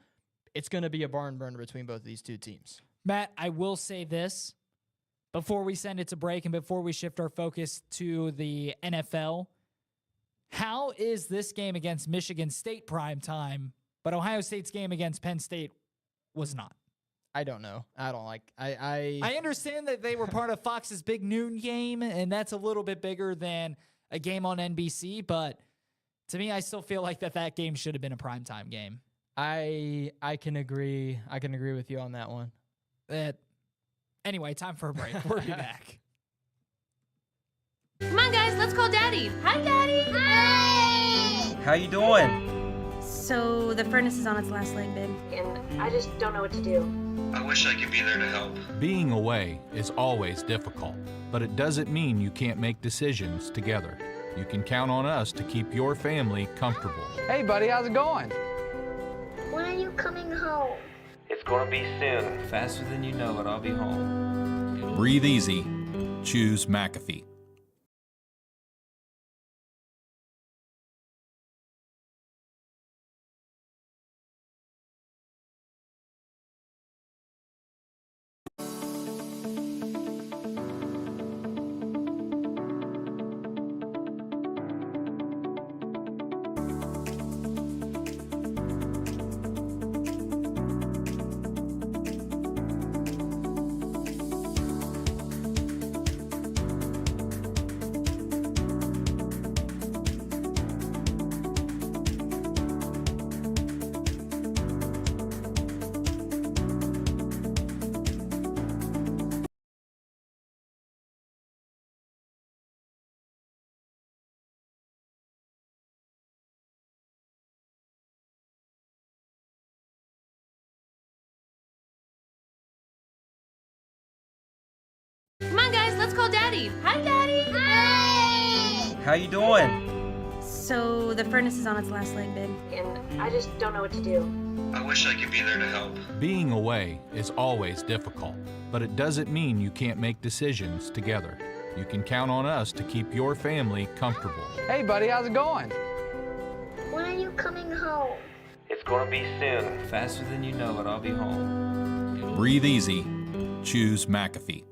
it's going to be a barn burner between both of these 2 teams. Matt, I will say this before we send it to break and before we shift our focus to the NFL. How is this game against Michigan State prime time, but Ohio State's game against Penn State was not? I don't know. I don't like. I understand that they were part of Fox's big noon game, and that's a little bit bigger than a game on NBC. But to me, I still feel like that game should have been a primetime game. I can agree. I can agree with you on that one. Anyway, time for a break. We'll be back. Come on, guys, let's call Daddy. Hi, Daddy. Hi. How you doing? So the furnace is on its last leg, babe, and I just don't know what to do. I wish I could be there to help. Being away is always difficult, but it doesn't mean you can't make decisions together. You can count on us to keep your family comfortable. Hey, buddy, how's it going? When are you coming home? It's gonna be soon. Faster than you know it, I'll be home. Breathe easy. Choose McAfee. Come on, guys, let's call Daddy. Hi, Daddy. Hi. How you doing? So the furnace is on its last leg, babe, and I just don't know what to do. I wish I could be there to help. Being away is always difficult, but it doesn't mean you can't make decisions together. You can count on us to keep your family comfortable. Hey, buddy, how's it going? When are you coming home? It's gonna be soon. Faster than you know it, I'll be home. Breathe easy. Choose McAfee.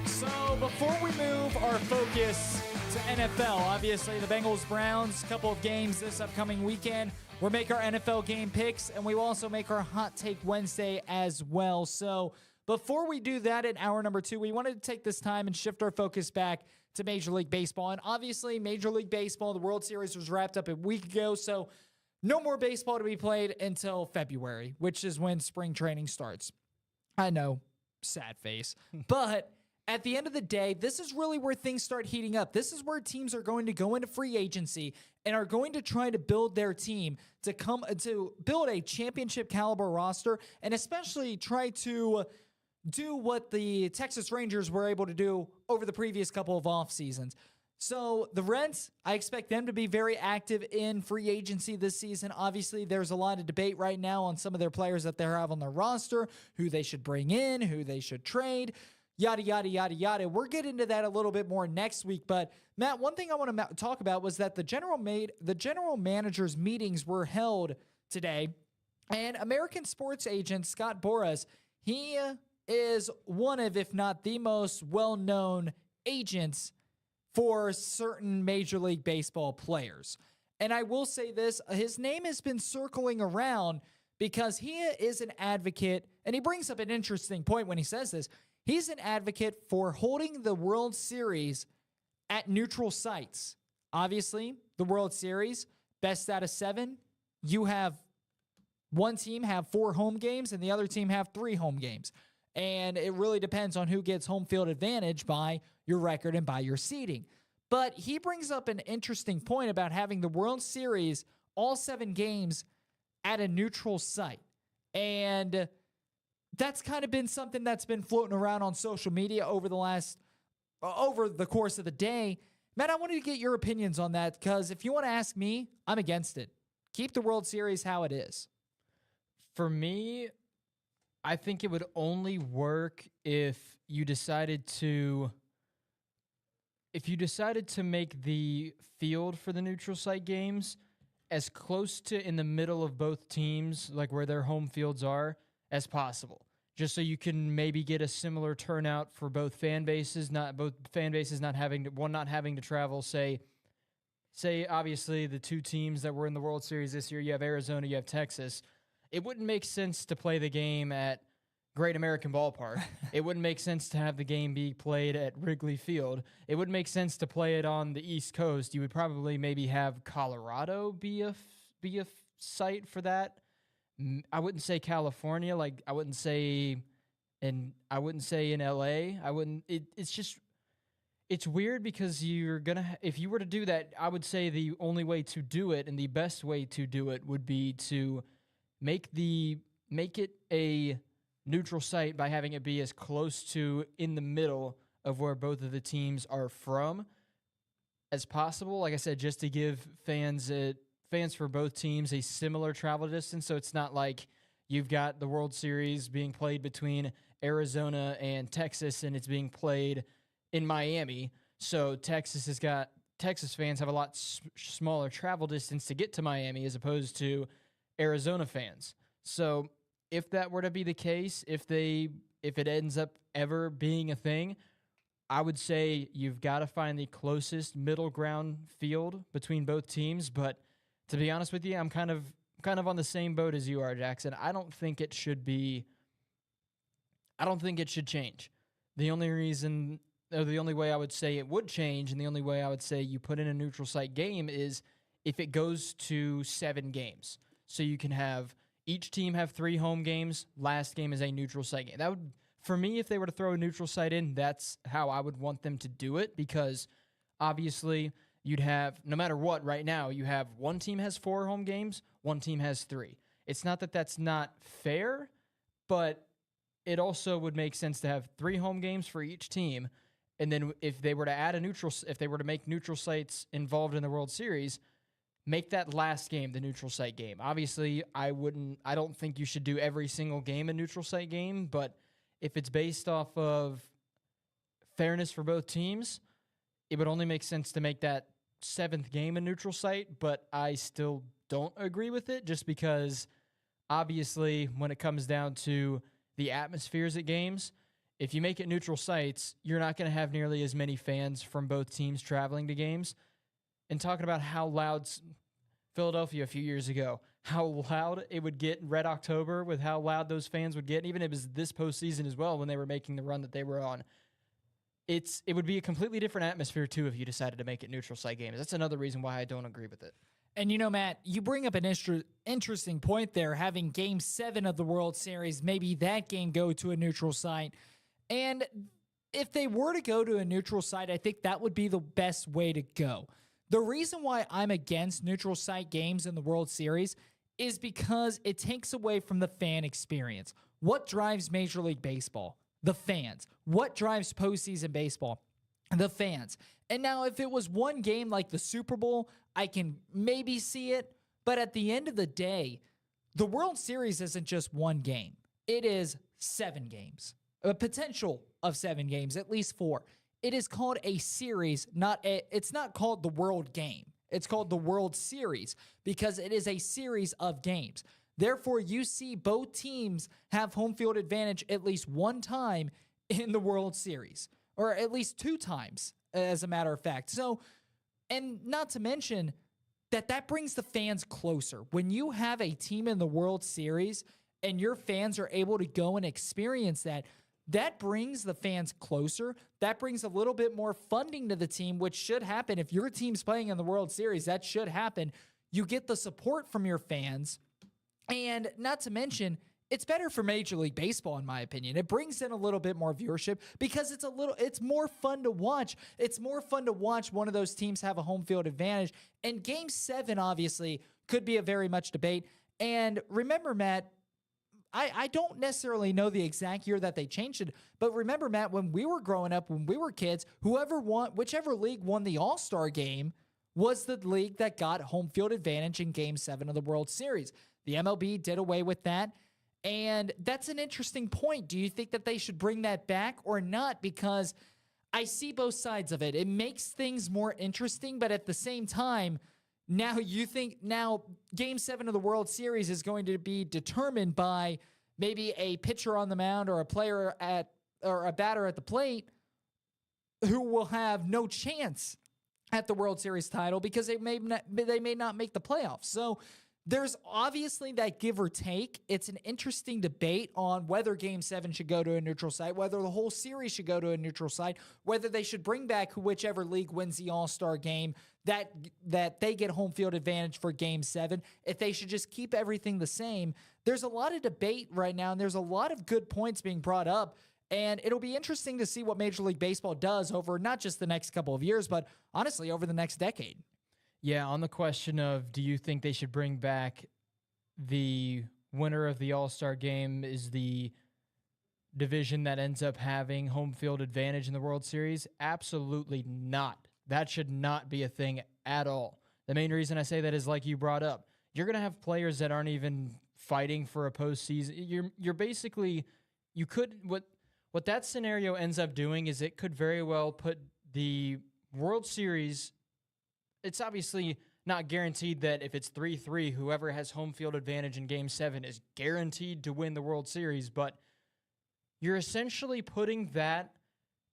So before we move our focus to NFL, obviously the Bengals-Browns, couple of games this upcoming weekend. We'll make our NFL game picks, and we will also make our Hot Take Wednesday as well. So before we do that in hour number 2, we wanted to take this time and shift our focus back to Major League Baseball. And obviously, Major League Baseball, the World Series was wrapped up a week ago, so no more baseball to be played until February, which is when spring training starts. I know, sad face. But at the end of the day, this is really where things start heating up. This is where teams are going to go into free agency and are going to try to build their team to build a championship caliber roster, and especially try to do what the Texas Rangers were able to do over the previous couple of off seasons. So the Reds, I expect them to be very active in free agency this season. Obviously, there's a lot of debate right now on some of their players that they have on their roster, who they should bring in, who they should trade, yada, yada, yada, yada. We'll get into that a little bit more next week. But, Matt, one thing I want to talk about was that the general managers' meetings were held today, and American sports agent Scott Boras, he is one of, if not the most well-known agents for certain Major League Baseball players. And I will say this, his name has been circling around because he is an advocate, and he brings up an interesting point when he says this. He's an advocate for holding the World Series at neutral sites. Obviously, the World Series, best out of 7, you have one team have 4 home games and the other team have 3 home games. And it really depends on who gets home field advantage by your record and by your seeding. But he brings up an interesting point about having the World Series, all 7 games, at a neutral site. And that's kind of been something that's been floating around on social media over the course of the day. Matt, I wanted to get your opinions on that, because if you want to ask me, I'm against it. Keep the World Series how it is. For me, I think it would only work if you decided to make the field for the neutral site games as close to in the middle of both teams, like where their home fields are, as possible. Just so you can maybe get a similar turnout for both fan bases, not having to travel, say obviously the 2 teams that were in the World Series this year, you have Arizona, you have Texas. It wouldn't make sense to play the game at Great American Ballpark. It wouldn't make sense to have the game be played at Wrigley Field. It wouldn't make sense to play it on the East Coast. You would probably maybe have Colorado be a site for that. I wouldn't say California. Like I wouldn't say in LA. It's weird because if you were to do that, I would say the only way to do it and the best way to do it would be to make it a neutral site by having it be as close to in the middle of where both of the teams are from as possible. Like I said, just to give fans for both teams a similar travel distance, so it's not like you've got the World Series being played between Arizona and Texas and it's being played in Miami. So Texas fans have a lot smaller travel distance to get to Miami as opposed to Arizona fans. So if that were to be the case, if it ends up ever being a thing, I would say you've got to find the closest middle ground field between both teams. But to be honest with you, I'm kind of on the same boat as you are, Jackson. I don't think it should change. The only way I would say it would change, and the only way I would say you put in a neutral site game is if it goes to 7 games. So you can have each team have 3 home games. Last game is a neutral site game. That would, for me, if they were to throw a neutral site in, that's how I would want them to do it, because obviously you'd have, no matter what, right now, you have one team has 4 home games, one team has 3. It's not that that's not fair, but it also would make sense to have 3 home games for each team. And then if they were to make neutral sites involved in the World Series, make that last game the neutral site game. Obviously, I don't think you should do every single game a neutral site game, but if it's based off of fairness for both teams, it would only make sense to make that 7th game a neutral site, but I still don't agree with it, just because obviously when it comes down to the atmospheres at games, if you make it neutral sites, you're not going to have nearly as many fans from both teams traveling to games. And talking about how loud Philadelphia a few years ago, how loud it would get in Red October, with how loud those fans would get, even if it was this postseason as well when they were making the run that they were on. It would be a completely different atmosphere, too, if you decided to make it neutral site games. That's another reason why I don't agree with it. And Matt, you bring up an interesting point there, having Game 7 of the World Series, maybe that game go to a neutral site. And if they were to go to a neutral site, I think that would be the best way to go. The reason why I'm against neutral site games in the World Series is because it takes away from the fan experience. What drives Major League Baseball? The fans. What drives postseason baseball? The fans. And now if it was one game like the Super Bowl, I can maybe see it. But at the end of the day, the World Series isn't just one game. It is 7 games. A potential of 7 games, at least 4. It is called a series, it's not called the World Game. It's called the World Series because it is a series of games. Therefore, you see both teams have home field advantage at least one time in the World Series, or at least 2 times, as a matter of fact. So, and not to mention that brings the fans closer. When you have a team in the World Series and your fans are able to go and experience that brings the fans closer. That brings a little bit more funding to the team, which should happen. If your team's playing in the World Series, that should happen. You get the support from your fans. And not to mention, it's better for Major League Baseball, in my opinion. It brings in a little bit more viewership because it's more fun to watch. It's more fun to watch one of those teams have a home field advantage. And Game 7, obviously, could be a very much debate. And remember, Matt, I don't necessarily know the exact year that they changed it, but remember, Matt, when we were growing up, when we were kids, whichever league won the All-Star game was the league that got home field advantage in Game 7 of the World Series. The MLB did away with that, and that's an interesting point. Do you think that they should bring that back or not? Because I see both sides of it. It makes things more interesting, but at the same time, now Game 7 of the World Series is going to be determined by maybe a pitcher on the mound or a batter at the plate who will have no chance at the World Series title because they may not make the playoffs. So there's obviously that give or take. It's an interesting debate on whether Game 7 should go to a neutral site, whether the whole series should go to a neutral site, whether they should bring back whichever league wins the All-Star game, that they get home field advantage for Game 7, if they should just keep everything the same. There's a lot of debate right now, and there's a lot of good points being brought up, and it'll be interesting to see what Major League Baseball does over not just the next couple of years, but honestly over the next decade. Yeah, on the question of do you think they should bring back the winner of the All-Star game is the division that ends up having home field advantage in the World Series? Absolutely not. That should not be a thing at all. The main reason I say that is like you brought up. You're going to have players that aren't even fighting for a postseason. You're basically, what that scenario ends up doing is it could very well put the World Series. It's obviously not guaranteed that if it's 3-3, whoever has home field advantage in Game 7 is guaranteed to win the World Series, but you're essentially putting that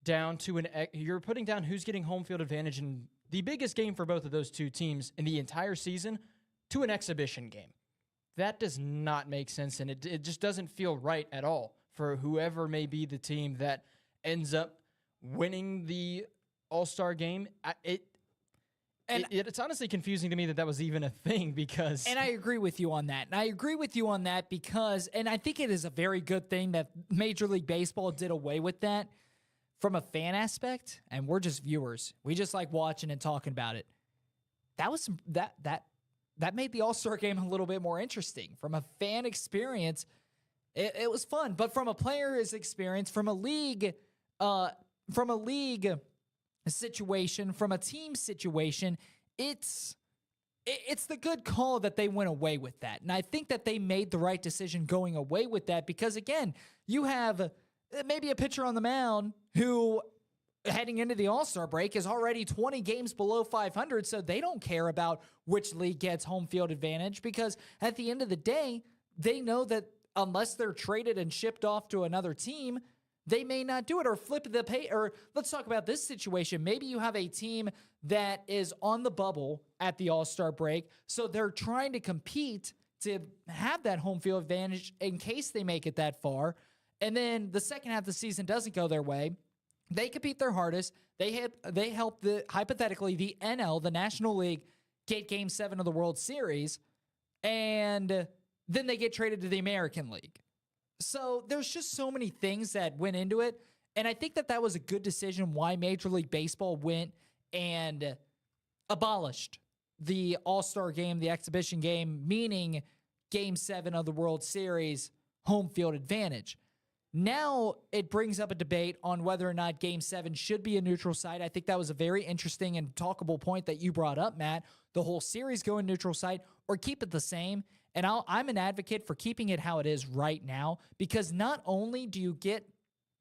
down to you're putting down who's getting home field advantage in the biggest game for both of those two teams in the entire season to an exhibition game. That does not make sense, and it just doesn't feel right at all for whoever may be the team that ends up winning the All-Star game. It's honestly confusing to me that was even a thing because... And I agree with you on that. And I agree with you on that because, and I think it is a very good thing that Major League Baseball did away with that from a fan aspect, and we're just viewers. We just like watching and talking about it. That made the All-Star game a little bit more interesting. From a fan experience, it was fun. But from a player's experience, from a league situation, from a team situation, it's the good call that they went away with that. And I think that they made the right decision going away with that because, again, you have maybe a pitcher on the mound who, heading into the All-Star break, is already 20 games below 500, so they don't care about which league gets home field advantage because at the end of the day, they know that unless they're traded and shipped off to another team, they may not do it or flip the pay. Or let's talk about this situation. Maybe you have a team that is on the bubble at the All-Star break, so they're trying to compete to have that home field advantage in case they make it that far. And then the second half of the season doesn't go their way. They compete their hardest. They help hypothetically the NL, the National League, get Game 7 of the World Series, and then they get traded to the American League. So there's just so many things that went into it, and I think that that was a good decision why Major League Baseball went and abolished the All-Star game, the exhibition game, meaning Game 7 of the World Series, home field advantage. Now it brings up a debate on whether or not Game 7 should be a neutral site. I think that was a very interesting and talkable point that you brought up, Matt. The whole series go in neutral site or keep it the same. And I'm an advocate for keeping it how it is right now, because not only do you get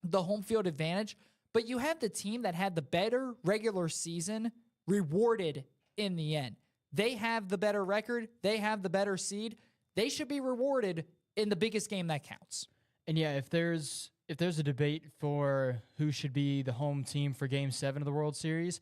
the home field advantage, but you have the team that had the better regular season rewarded in the end. They have the better record. They have the better seed. They should be rewarded in the biggest game that counts. And yeah, if there's a debate for who should be the home team for Game 7 of the World Series,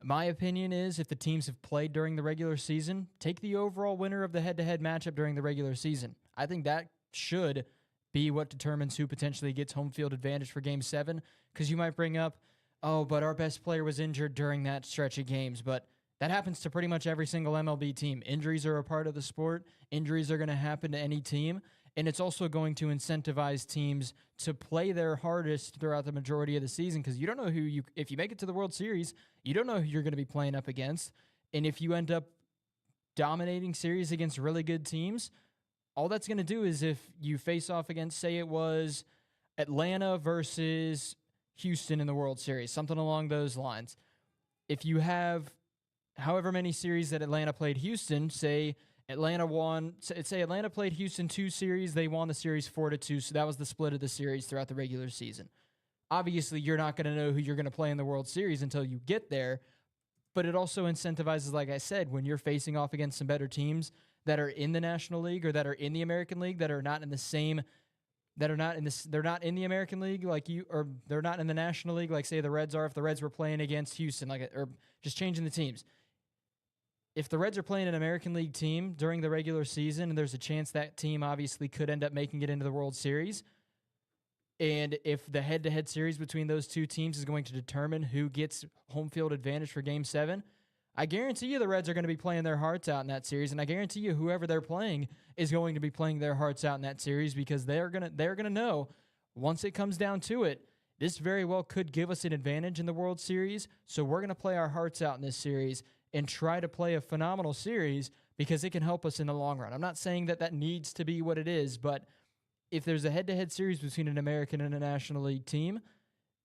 my opinion is if the teams have played during the regular season, take the overall winner of the head-to-head matchup during the regular season. I think that should be what determines who potentially gets home field advantage for Game 7, because you might bring up, oh, but our best player was injured during that stretch of games, but that happens to pretty much every single MLB team. Injuries are a part of the sport. Injuries are going to happen to any team. And it's also going to incentivize teams to play their hardest throughout the majority of the season, because you don't know if you make it to the World Series, you don't know who you're going to be playing up against. And if you end up dominating series against really good teams, all that's going to do is if you face off against, say it was Atlanta versus Houston in the World Series, something along those lines. If you have however many series that Atlanta played Houston, say Atlanta played Houston 2 series, they won the series 4-2, so that was the split of the series throughout the regular season. Obviously, you're not going to know who you're going to play in the World Series until you get there, but it also incentivizes, like I said, when you're facing off against some better teams that are in the National League or that are in the American League that are not in the same, they're not in the American League like you, or they're not in the National League like say the Reds are. If the Reds were playing against Houston, or just changing the teams. If the Reds are playing an American League team during the regular season, and there's a chance that team obviously could end up making it into the World Series, and if the head-to-head series between those two teams is going to determine who gets home field advantage for Game 7, I guarantee you the Reds are going to be playing their hearts out in that series, and I guarantee you whoever they're playing is going to be playing their hearts out in that series, because they're gonna know once it comes down to it, this very well could give us an advantage in the World Series, so we're going to play our hearts out in this series and try to play a phenomenal series because it can help us in the long run. I'm not saying that that needs to be what it is, but if there's a head-to-head series between an American and a National League team,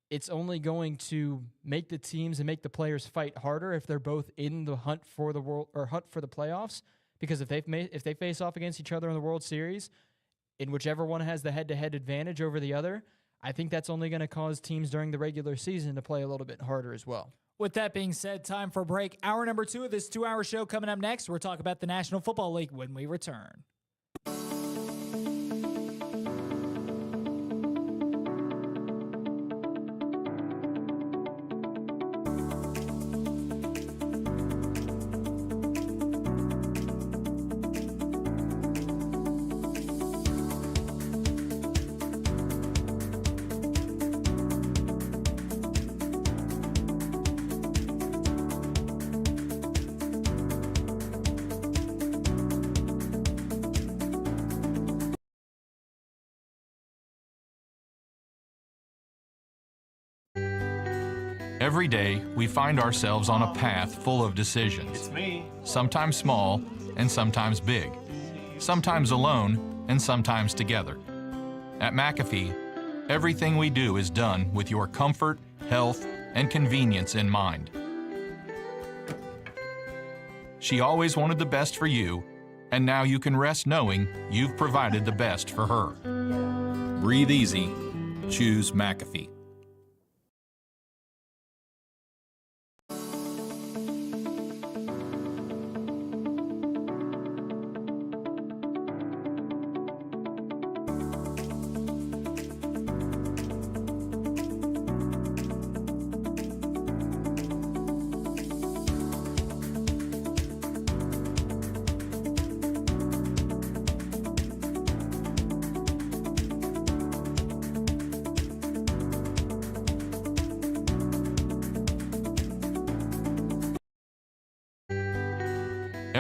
it's only going to make the teams and make the players fight harder if they're both in the hunt for the hunt for the playoffs. Because if they face off against each other in the World Series, in whichever one has the head-to-head advantage over the other, I think that's only going to cause teams during the regular season to play a little bit harder as well. With that being said, time for a break. Hour number 2 of this 2-hour show coming up next. We're talking about the National Football League when we return. Every day, we find ourselves on a path full of decisions. It's me. Sometimes small and sometimes big. Sometimes alone and sometimes together. At McAfee, everything we do is done with your comfort, health, and convenience in mind. She always wanted the best for you, and now you can rest knowing you've provided the best for her. Breathe easy. Choose McAfee.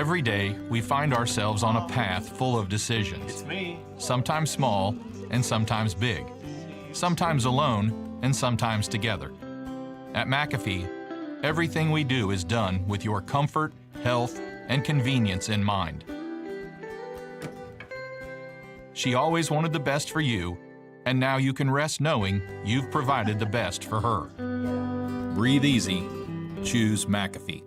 Every day, we find ourselves on a path full of decisions. It's me. Sometimes small and sometimes big. Sometimes alone and sometimes together. At McAfee, everything we do is done with your comfort, health, and convenience in mind. She always wanted the best for you, and now you can rest knowing you've provided the best for her. Breathe easy. Choose McAfee.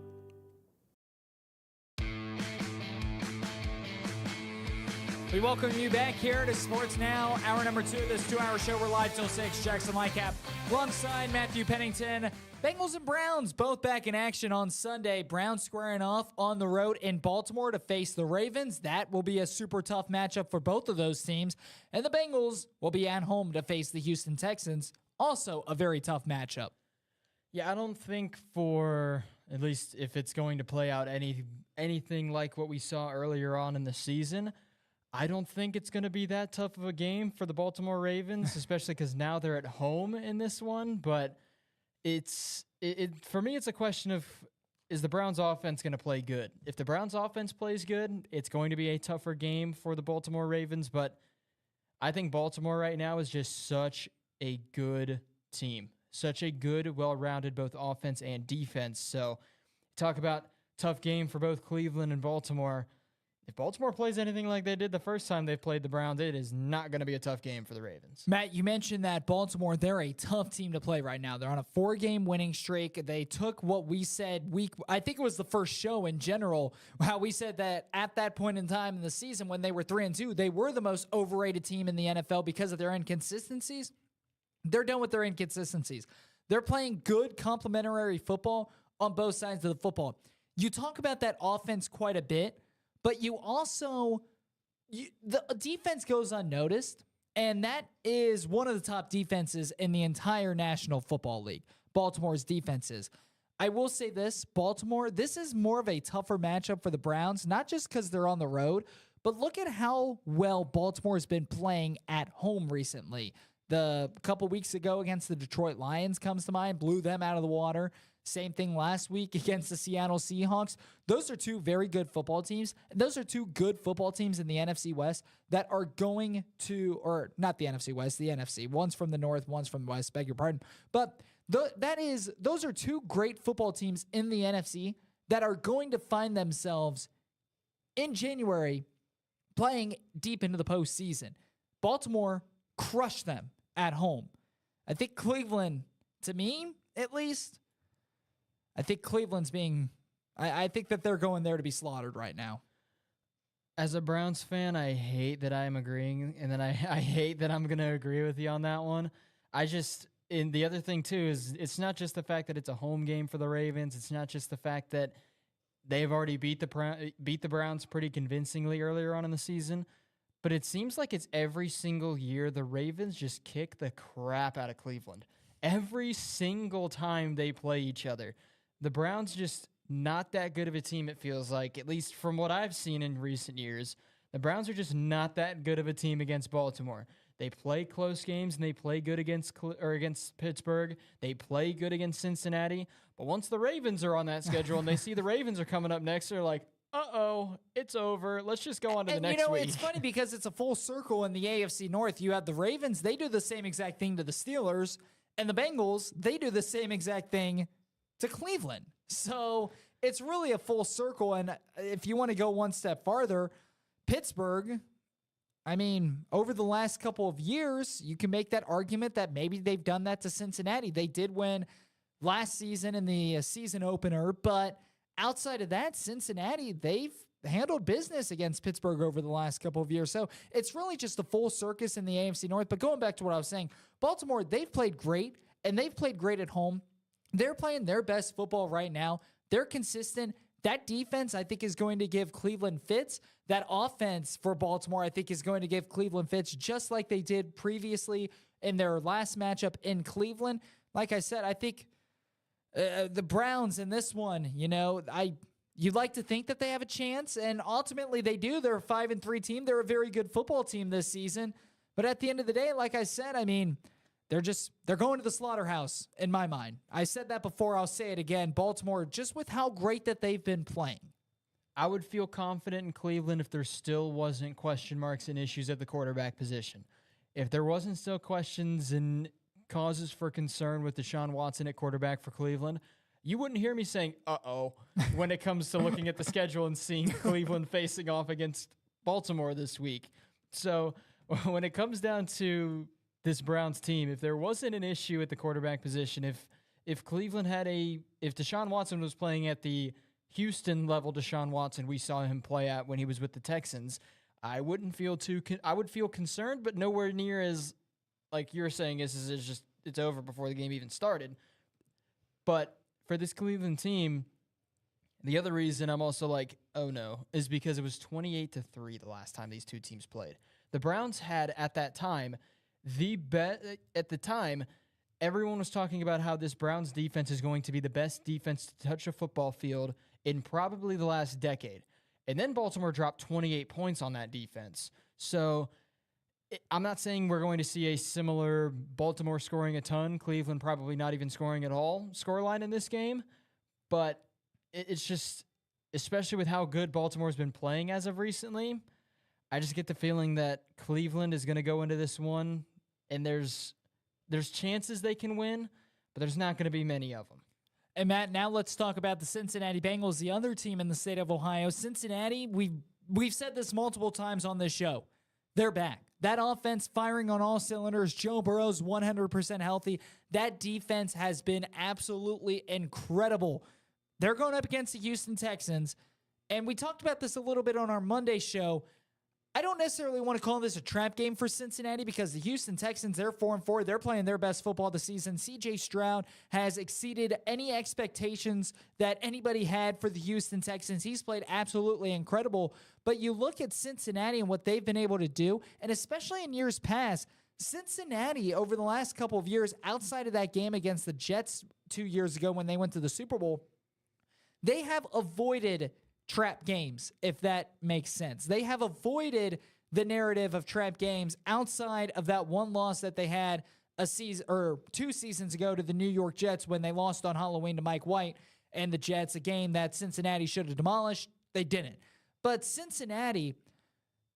We welcome you back here to Sports Now, hour number 2 of this 2-hour show. We're live till 6. Jackson Lightcap alongside Matthew Pennington. Bengals and Browns both back in action on Sunday. Browns squaring off on the road in Baltimore to face the Ravens. That will be a super tough matchup for both of those teams. And the Bengals will be at home to face the Houston Texans. Also a very tough matchup. Yeah, I don't think for, at least if it's going to play out anything like what we saw earlier on in the season, I don't think it's going to be that tough of a game for the Baltimore Ravens, especially because now they're at home in this one. But for me, it's a question of, is the Browns offense going to play good? If the Browns offense plays good, it's going to be a tougher game for the Baltimore Ravens. But I think Baltimore right now is just such a good team, such a good, well-rounded both offense and defense. So talk about tough game for both Cleveland and Baltimore. If Baltimore plays anything like they did the first time they played the Browns, it is not going to be a tough game for the Ravens. Matt, you mentioned that Baltimore, they're a tough team to play right now. They're on a 4-game winning streak. They took what we said I think it was the first show in general, how we said that at that point in time in the season when they were 3-2, they were the most overrated team in the NFL because of their inconsistencies. They're done with their inconsistencies. They're playing good complementary football on both sides of the football. You talk about that offense quite a bit, but you also, the defense goes unnoticed, and that is one of the top defenses in the entire National Football League, Baltimore's defenses. I will say this, Baltimore, this is more of a tougher matchup for the Browns, not just because they're on the road, but look at how well Baltimore has been playing at home recently. The couple weeks ago against the Detroit Lions comes to mind, blew them out of the water. Same thing last week against the Seattle Seahawks. Those are two very good football teams. Those are two good football teams in the NFC West that are going to, or not the NFC West, the NFC. One's from the North, one's from the West, beg your pardon. But those are two great football teams in the NFC that are going to find themselves in January playing deep into the postseason. Baltimore crushed them at home. I think Cleveland, to me at least, I think Cleveland's I think that they're going there to be slaughtered right now. As a Browns fan, I hate that I'm agreeing, and then I hate that I'm going to agree with you on that one. And the other thing, too, is it's not just the fact that it's a home game for the Ravens. It's not just the fact that they've already beat the Browns pretty convincingly earlier on in the season, but it seems like it's every single year the Ravens just kick the crap out of Cleveland. Every single time they play each other. The Browns just not that good of a team, it feels like, at least from what I've seen in recent years. The Browns are just not that good of a team against Baltimore. They play close games and they play good against Pittsburgh. They play good against Cincinnati. But once the Ravens are on that schedule and they see the Ravens are coming up next, they're like, uh-oh, it's over. Let's just go on to the next week. It's funny because it's a full circle in the AFC North. You have the Ravens. They do the same exact thing to the Steelers. And the Bengals, they do the same exact thing to Cleveland. So it's really a full circle. And if you want to go one step farther, Pittsburgh, I mean, over the last couple of years, you can make that argument that maybe they've done that to Cincinnati. They did win last season in the season opener, but outside of that, Cincinnati, they've handled business against Pittsburgh over the last couple of years. So it's really just a full circus in the AFC North. But going back to what I was saying, Baltimore, they've played great, and they've played great at home. They're playing their best football right now. They're consistent. That defense, I think, is going to give Cleveland fits. That offense for Baltimore, I think, is going to give Cleveland fits just like they did previously in their last matchup in Cleveland. Like I said, I think the Browns in this one, you'd like to think that they have a chance, and ultimately they do. They're a 5-3 team. They're a very good football team this season. But at the end of the day, like I said, I mean, they're going to the slaughterhouse in my mind. I said that before. I'll say it again. Baltimore, just with how great that they've been playing. I would feel confident in Cleveland if there still wasn't question marks and issues at the quarterback position. If there wasn't still questions and causes for concern with Deshaun Watson at quarterback for Cleveland, you wouldn't hear me saying, uh-oh, when it comes to looking at the schedule and seeing Cleveland facing off against Baltimore this week. So when it comes down to this Browns team, if there wasn't an issue at the quarterback position, if Cleveland if Deshaun Watson was playing at the Houston level Deshaun Watson we saw him play at when he was with the Texans, I wouldn't feel I would feel concerned, but nowhere near as, like you're saying, it's over before the game even started. But for this Cleveland team, the other reason I'm also like, oh no, is because it was 28-3 the last time these two teams played. The Browns had, at that time, everyone was talking about how this Browns defense is going to be the best defense to touch a football field in probably the last decade. And then Baltimore dropped 28 points on that defense. So I'm not saying we're going to see a similar Baltimore scoring a ton, Cleveland probably not even scoring at all scoreline in this game. But it's just, especially with how good Baltimore's been playing as of recently, I just get the feeling that Cleveland is going to go into this one, and there's chances they can win, but there's not going to be many of them. And Matt, now let's talk about the Cincinnati Bengals, the other team in the state of Ohio. Cincinnati, we've said this multiple times on this show. They're back. That offense firing on all cylinders. Joe Burrow's 100% healthy. That defense has been absolutely incredible. They're going up against the Houston Texans, and we talked about this a little bit on our Monday show. I don't necessarily want to call this a trap game for Cincinnati because the Houston Texans, they're 4-4. They're playing their best football this season. C.J. Stroud has exceeded any expectations that anybody had for the Houston Texans. He's played absolutely incredible. But you look at Cincinnati and what they've been able to do, and especially in years past, Cincinnati over the last couple of years, outside of that game against the Jets 2 years ago when they went to the Super Bowl, they have avoided trap games, if that makes sense. They have avoided the narrative of trap games outside of that one loss that they had a season or 2 seasons ago to the New York Jets when they lost on Halloween to Mike White and the Jets, a game that Cincinnati should have demolished. They didn't. But Cincinnati,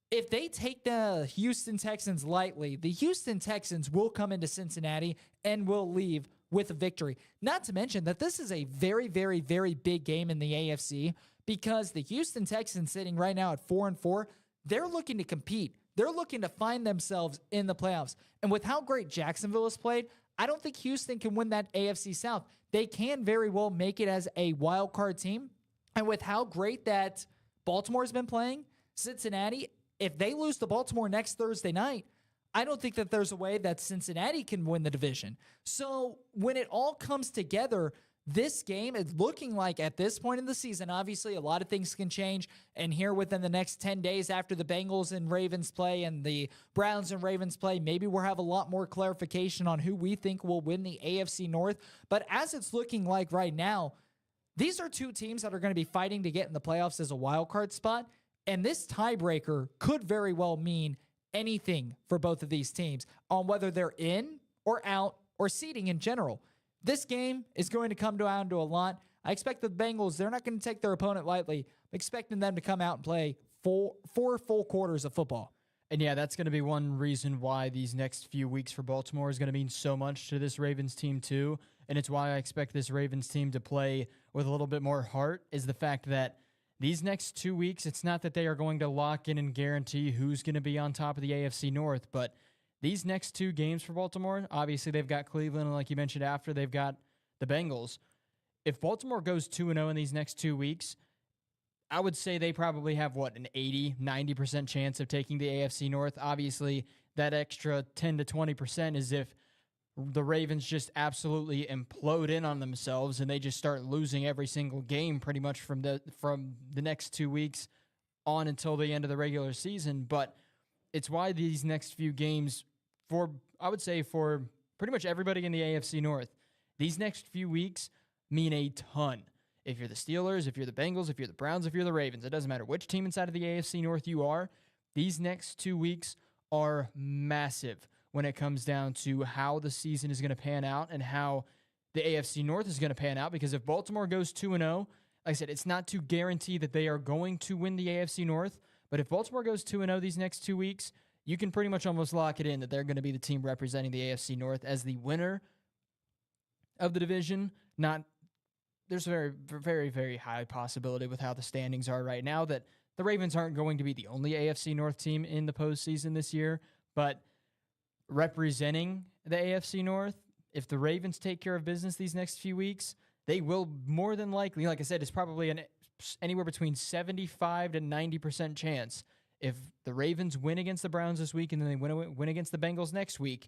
if they take the Houston Texans lightly, the Houston Texans will come into Cincinnati and will leave with a victory. Not to mention that this is a very, very, very big game in the AFC because the Houston Texans sitting right now at 4-4, they're looking to compete. They're looking to find themselves in the playoffs. And with how great Jacksonville has played, I don't think Houston can win that AFC South. They can very well make it as a wild card team. And with how great that Baltimore's been playing, Cincinnati, if they lose to Baltimore next Thursday night, I don't think that there's a way that Cincinnati can win the division. So when it all comes together, this game is looking like at this point in the season, obviously a lot of things can change. And here within the next 10 days after the Bengals and Ravens play and the Browns and Ravens play, maybe we'll have a lot more clarification on who we think will win the AFC North. But as it's looking like right now, these are two teams that are going to be fighting to get in the playoffs as a wild card spot. And this tiebreaker could very well mean anything for both of these teams on whether they're in or out or seeding in general. This game is going to come down to a lot. I expect the Bengals, they're not going to take their opponent lightly. I'm expecting them to come out and play four full quarters of football. And yeah, that's going to be one reason why these next few weeks for Baltimore is going to mean so much to this Ravens team too. And it's why I expect this Ravens team to play with a little bit more heart, is the fact that these next 2 weeks, it's not that they are going to lock in and guarantee who's going to be on top of the AFC North, but these next 2 games for Baltimore, obviously they've got Cleveland, and like you mentioned after, they've got the Bengals. If Baltimore goes 2-0 in these next 2 weeks, I would say they probably have, an 80, 90% chance of taking the AFC North. Obviously, that extra 10 to 20% is if the Ravens just absolutely implode in on themselves and they just start losing every single game pretty much from the next 2 weeks on until the end of the regular season. But it's why these next few games, I would say for pretty much everybody in the AFC North, these next few weeks mean a ton. If you're the Steelers, if you're the Bengals, if you're the Browns, if you're the Ravens, it doesn't matter which team inside of the AFC North you are, these next 2 weeks are massive when it comes down to how the season is going to pan out and how the AFC North is going to pan out. Because if Baltimore goes 2-0, like I said, it's not to guarantee that they are going to win the AFC North, but if Baltimore goes 2-0 these next 2 weeks, you can pretty much almost lock it in that they're going to be the team representing the AFC North as the winner of the division. There's a very, very, very high possibility with how the standings are right now that the Ravens aren't going to be the only AFC North team in the postseason this year, but representing the AFC North, if the Ravens take care of business these next few weeks, they will more than likely, like I said, it's probably anywhere between 75 to 90% chance. If the Ravens win against the Browns this week and then they win against the Bengals next week,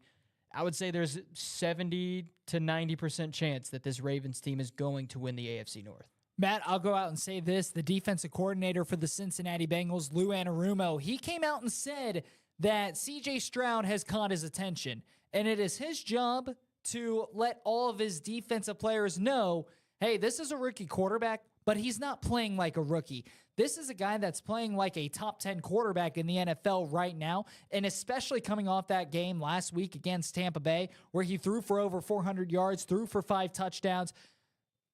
I would say there's 70 to 90% chance that this Ravens team is going to win the AFC North. Matt, I'll go out and say this. The defensive coordinator for the Cincinnati Bengals, Lou Anarumo, he came out and said that C.J. Stroud has caught his attention, and it is his job to let all of his defensive players know, hey, this is a rookie quarterback, but he's not playing like a rookie. This is a guy that's playing like a top 10 quarterback in the NFL right now, and especially coming off that game last week against Tampa Bay where he threw for over 400 yards, threw for 5 touchdowns.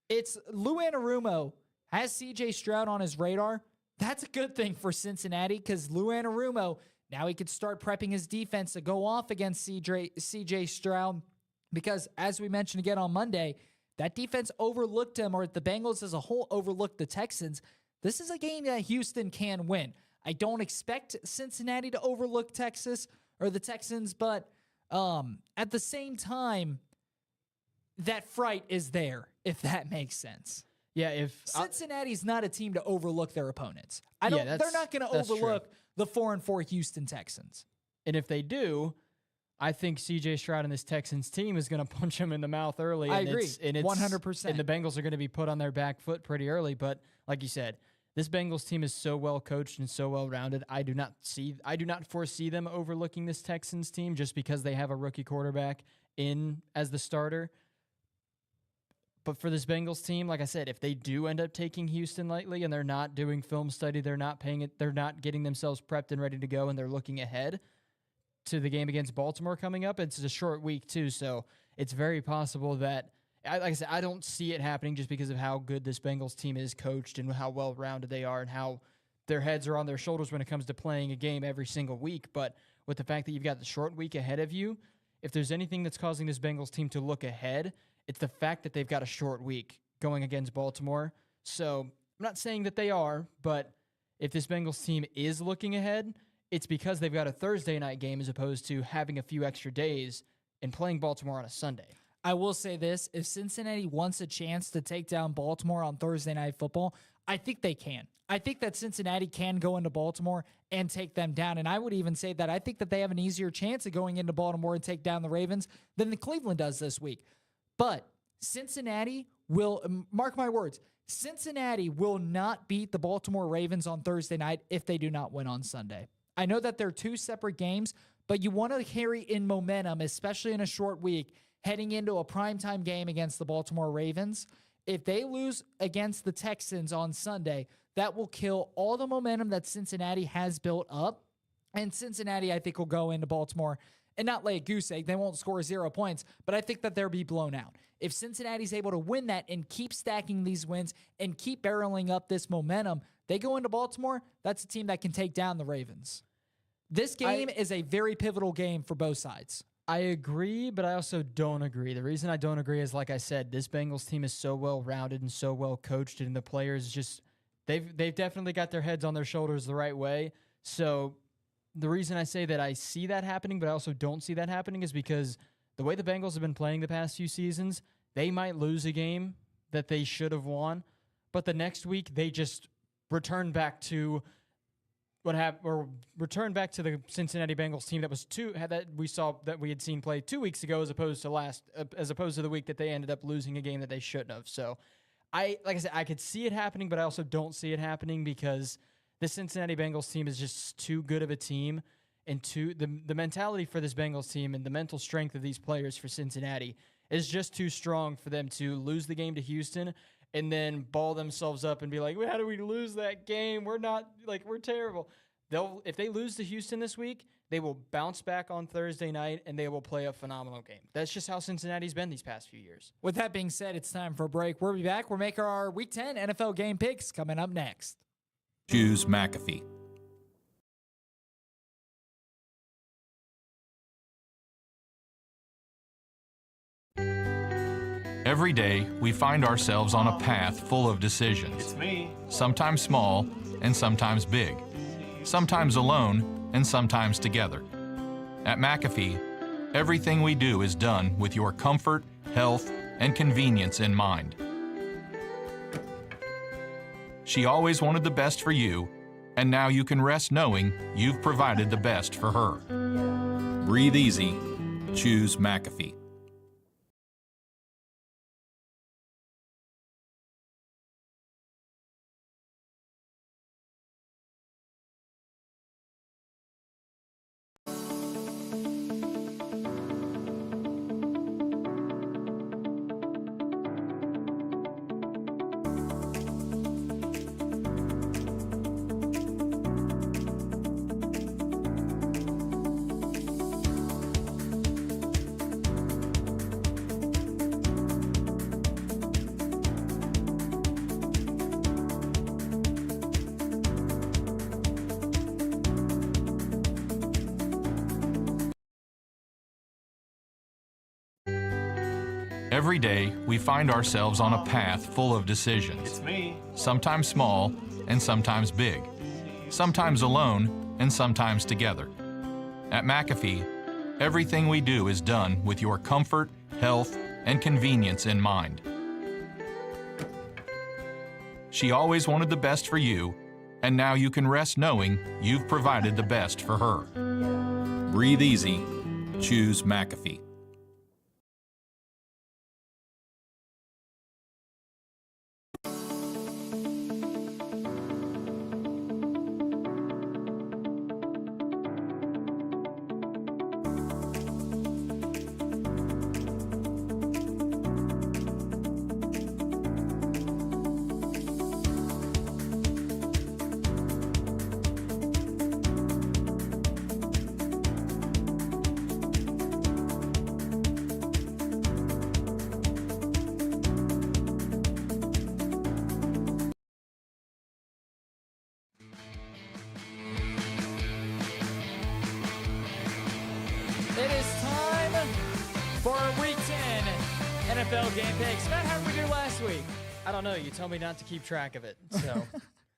It's Lou Anarumo has C.J. Stroud on his radar. That's a good thing for Cincinnati because Lou Anarumo, now he could start prepping his defense to go off against C.J. Stroud because, as we mentioned again on Monday, that defense overlooked him, or the Bengals as a whole overlooked the Texans. This is a game that Houston can win. I don't expect Cincinnati to overlook Texas or the Texans, but at the same time, that fright is there, if that makes sense. Yeah, if Cincinnati's not a team to overlook their opponents. They're not going to overlook the 4-4 Houston Texans. And if they do, I think C.J. Stroud and this Texans team is going to punch him in the mouth early. I agree, 100%. And the Bengals are going to be put on their back foot pretty early. But like you said, this Bengals team is so well coached and so well rounded. I do not foresee them overlooking this Texans team just because they have a rookie quarterback in as the starter. But for this Bengals team, like I said, if they do end up taking Houston lightly and they're not doing film study, they're not getting themselves prepped and ready to go, and they're looking ahead to the game against Baltimore coming up. It's a short week too, so it's very possible that, like I said, I don't see it happening just because of how good this Bengals team is coached and how well-rounded they are and how their heads are on their shoulders when it comes to playing a game every single week. But with the fact that you've got the short week ahead of you, if there's anything that's causing this Bengals team to look ahead, it's the fact that they've got a short week going against Baltimore. So I'm not saying that they are, but if this Bengals team is looking ahead, it's because they've got a Thursday night game as opposed to having a few extra days and playing Baltimore on a Sunday. I will say this. If Cincinnati wants a chance to take down Baltimore on Thursday Night Football, I think they can. I think that Cincinnati can go into Baltimore and take them down. And I would even say that I think that they have an easier chance of going into Baltimore and take down the Ravens than the Cleveland does this week. But Cincinnati will, mark my words, Cincinnati will not beat the Baltimore Ravens on Thursday night if they do not win on Sunday. I know that they're two separate games, but you want to carry in momentum, especially in a short week, heading into a primetime game against the Baltimore Ravens. If they lose against the Texans on Sunday, that will kill all the momentum that Cincinnati has built up. And Cincinnati, I think, will go into Baltimore and not lay a goose egg. They won't score 0 points, but I think that they'll be blown out. If Cincinnati's able to win that and keep stacking these wins and keep barreling up this momentum, they go into Baltimore, that's a team that can take down the Ravens. This game is a very pivotal game for both sides. I agree, but I also don't agree. The reason I don't agree is, like I said, this Bengals team is so well-rounded and so well-coached, and the players just, they've definitely got their heads on their shoulders the right way. So the reason I say that I see that happening, but I also don't see that happening, is because the way the Bengals have been playing the past few seasons, they might lose a game that they should have won, but the next week they just return back to return back to the Cincinnati Bengals team that we had seen play 2 weeks ago, as opposed to the week that they ended up losing a game that they shouldn't have. So like I said, I could see it happening, but I also don't see it happening because the Cincinnati Bengals team is just too good of a team, and the mentality for this Bengals team and the mental strength of these players for Cincinnati is just too strong for them to lose the game to Houston and then ball themselves up and be like, how do we lose that game? We're terrible. If they lose to Houston this week, They will bounce back on Thursday night, and they will play a phenomenal game. That's just how Cincinnati's been these past few years. With that being said, it's time for a break. We'll be back. We're making our Week 10 NFL game picks coming up next. Choose McAfee. Every day, we find ourselves on a path full of decisions. It's me. Sometimes small and sometimes big. Sometimes alone and sometimes together. At McAfee, everything we do is done with your comfort, health, and convenience in mind. She always wanted the best for you, and now you can rest knowing you've provided the best for her. Breathe easy. Choose McAfee. Every day, we find ourselves on a path full of decisions. It's me. Sometimes small and sometimes big. Sometimes alone and sometimes together. At McAfee, everything we do is done with your comfort, health, and convenience in mind. She always wanted the best for you, and now you can rest knowing you've provided the best for her. Breathe easy. Choose McAfee. It is time for our Week 10 NFL game picks. Matt, how did we do last week? I don't know. You told me not to keep track of it, so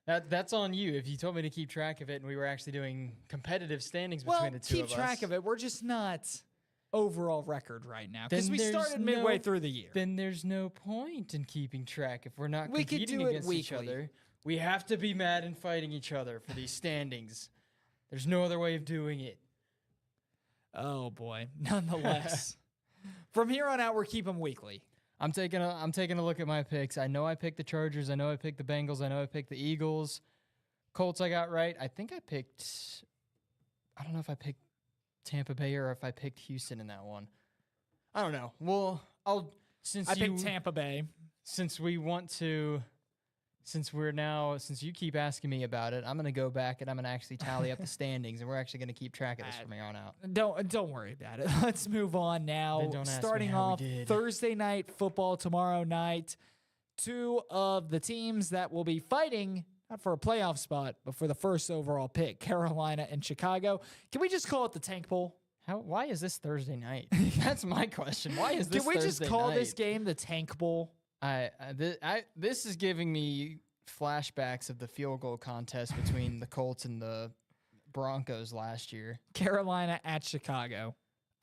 that's on you. If you told me to keep track of it, and we were actually doing competitive standings between the two of us. Keep track of it. We're just not overall record right now because Then we there's started midway no- through the year. Then there's no point in keeping track if we're not We could competing do it against each weekly. other. We have to be mad and fighting each other for these standings. There's no other way of doing it. Oh boy. Nonetheless, from here on out, we're keeping weekly. I'm taking a look at my picks. I know I picked the Chargers. I know I picked the Bengals. I know I picked the Eagles. Colts I got right. I think I picked. I don't know if I picked Tampa Bay or if I picked Houston in that one. I don't know. Well, I picked Tampa Bay. Since you keep asking me about it, I'm going to go back and I'm going to actually tally up the standings, and we're actually going to keep track of this from here on out. Don't worry about it. Let's move on now. Then don't ask me Starting how we off did. Thursday night football tomorrow night. Two of the teams that will be fighting not for a playoff spot, but for the first overall pick, Carolina and Chicago. Can we just call it the Tank Bowl? Why is this Thursday night? That's my question. Why is this Can we just Thursday call night? this game the Tank Bowl? This is giving me flashbacks of the field goal contest between the Colts and the Broncos last year. Carolina at Chicago.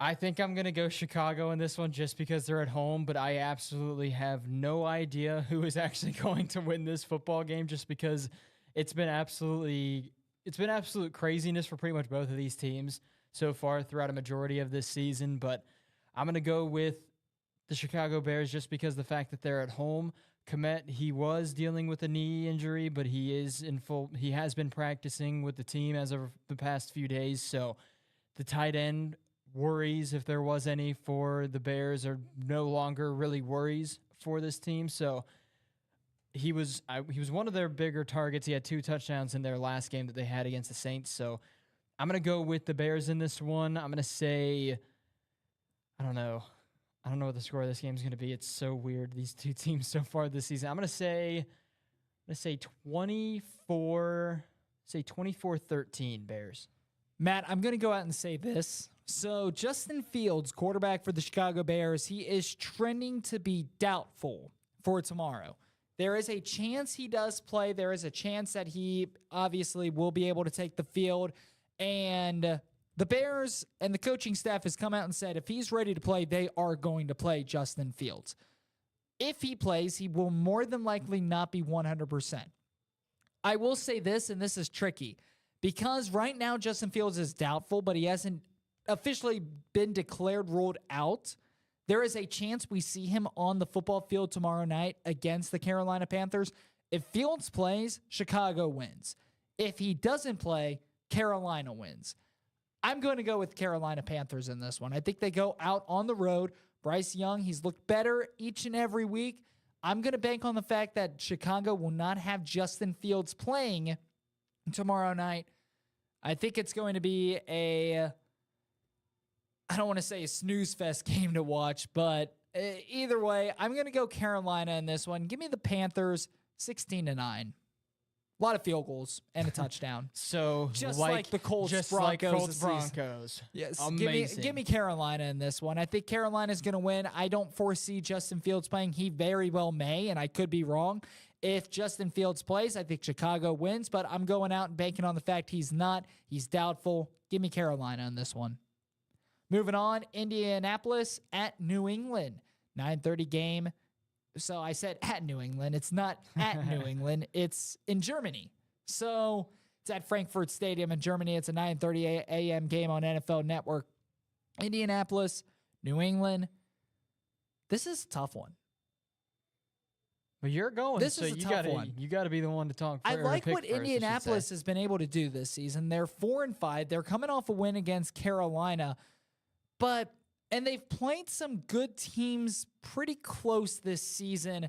I think I'm going to go Chicago in this one just because they're at home, but I absolutely have no idea who is actually going to win this football game just because it's been absolute craziness for pretty much both of these teams so far throughout a majority of this season, but I'm going to go with the Chicago Bears just because the fact that they're at home. Komet, he was dealing with a knee injury, but he has been practicing with the team as of the past few days, so the tight end worries, if there was any, for the Bears are no longer really worries for this team. So he was one of their bigger targets. He had 2 touchdowns in their last game that they had against the Saints. So I'm going to go with the Bears in this one. I'm going to say, I don't know. I don't know what the score of this game is going to be. It's so weird, these two teams so far this season. I'm going to say 24-13 Bears. Matt, I'm going to go out and say this. So Justin Fields, quarterback for the Chicago Bears, he is trending to be doubtful for tomorrow. There is a chance he does play. There is a chance that he obviously will be able to take the field. And the Bears and the coaching staff has come out and said if he's ready to play, they are going to play Justin Fields. If he plays, he will more than likely not be 100%. I will say this, and this is tricky, because right now Justin Fields is doubtful, but he hasn't officially been declared ruled out. There is a chance we see him on the football field tomorrow night against the Carolina Panthers. If Fields plays, Chicago wins. If he doesn't play, Carolina wins. I'm going to go with Carolina Panthers in this one. I think they go out on the road. Bryce Young, he's looked better each and every week. I'm going to bank on the fact that Chicago will not have Justin Fields playing tomorrow night. I think it's going to be I don't want to say a snooze fest game to watch, but either way, I'm going to go Carolina in this one. Give me the Panthers 16-9. A lot of field goals and a touchdown. So just like the Colts Broncos. This Broncos. Yes, amazing. Give me Carolina in this one. I think Carolina's going to win. I don't foresee Justin Fields playing. He very well may, and I could be wrong. If Justin Fields plays, I think Chicago wins, but I'm going out and banking on the fact he's not. He's doubtful. Give me Carolina in this one. Moving on, Indianapolis at New England. 9:30 game. So I said at New England. It's not at New England. It's in Germany. So it's at Frankfurt Stadium in Germany. It's a 9:30 a.m. game on NFL Network. Indianapolis, New England. This is a tough one. But you're going. This so is a you tough gotta, one. You got to be the one to talk. I like pick what first, Indianapolis has been able to do this season. They're 4-5. They're coming off a win against Carolina, and they've played some good teams pretty close this season.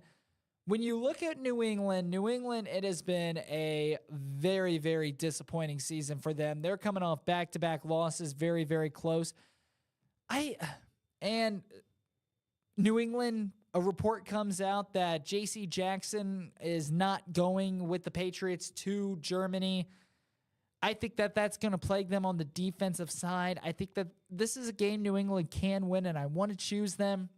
When you look at New England, it has been a very, very disappointing season for them. They're coming off back-to-back losses, very, very close. And New England, a report comes out that J.C. Jackson is not going with the Patriots to Germany. I think that that's going to plague them on the defensive side. I think that this is a game New England can win, and I want to choose them.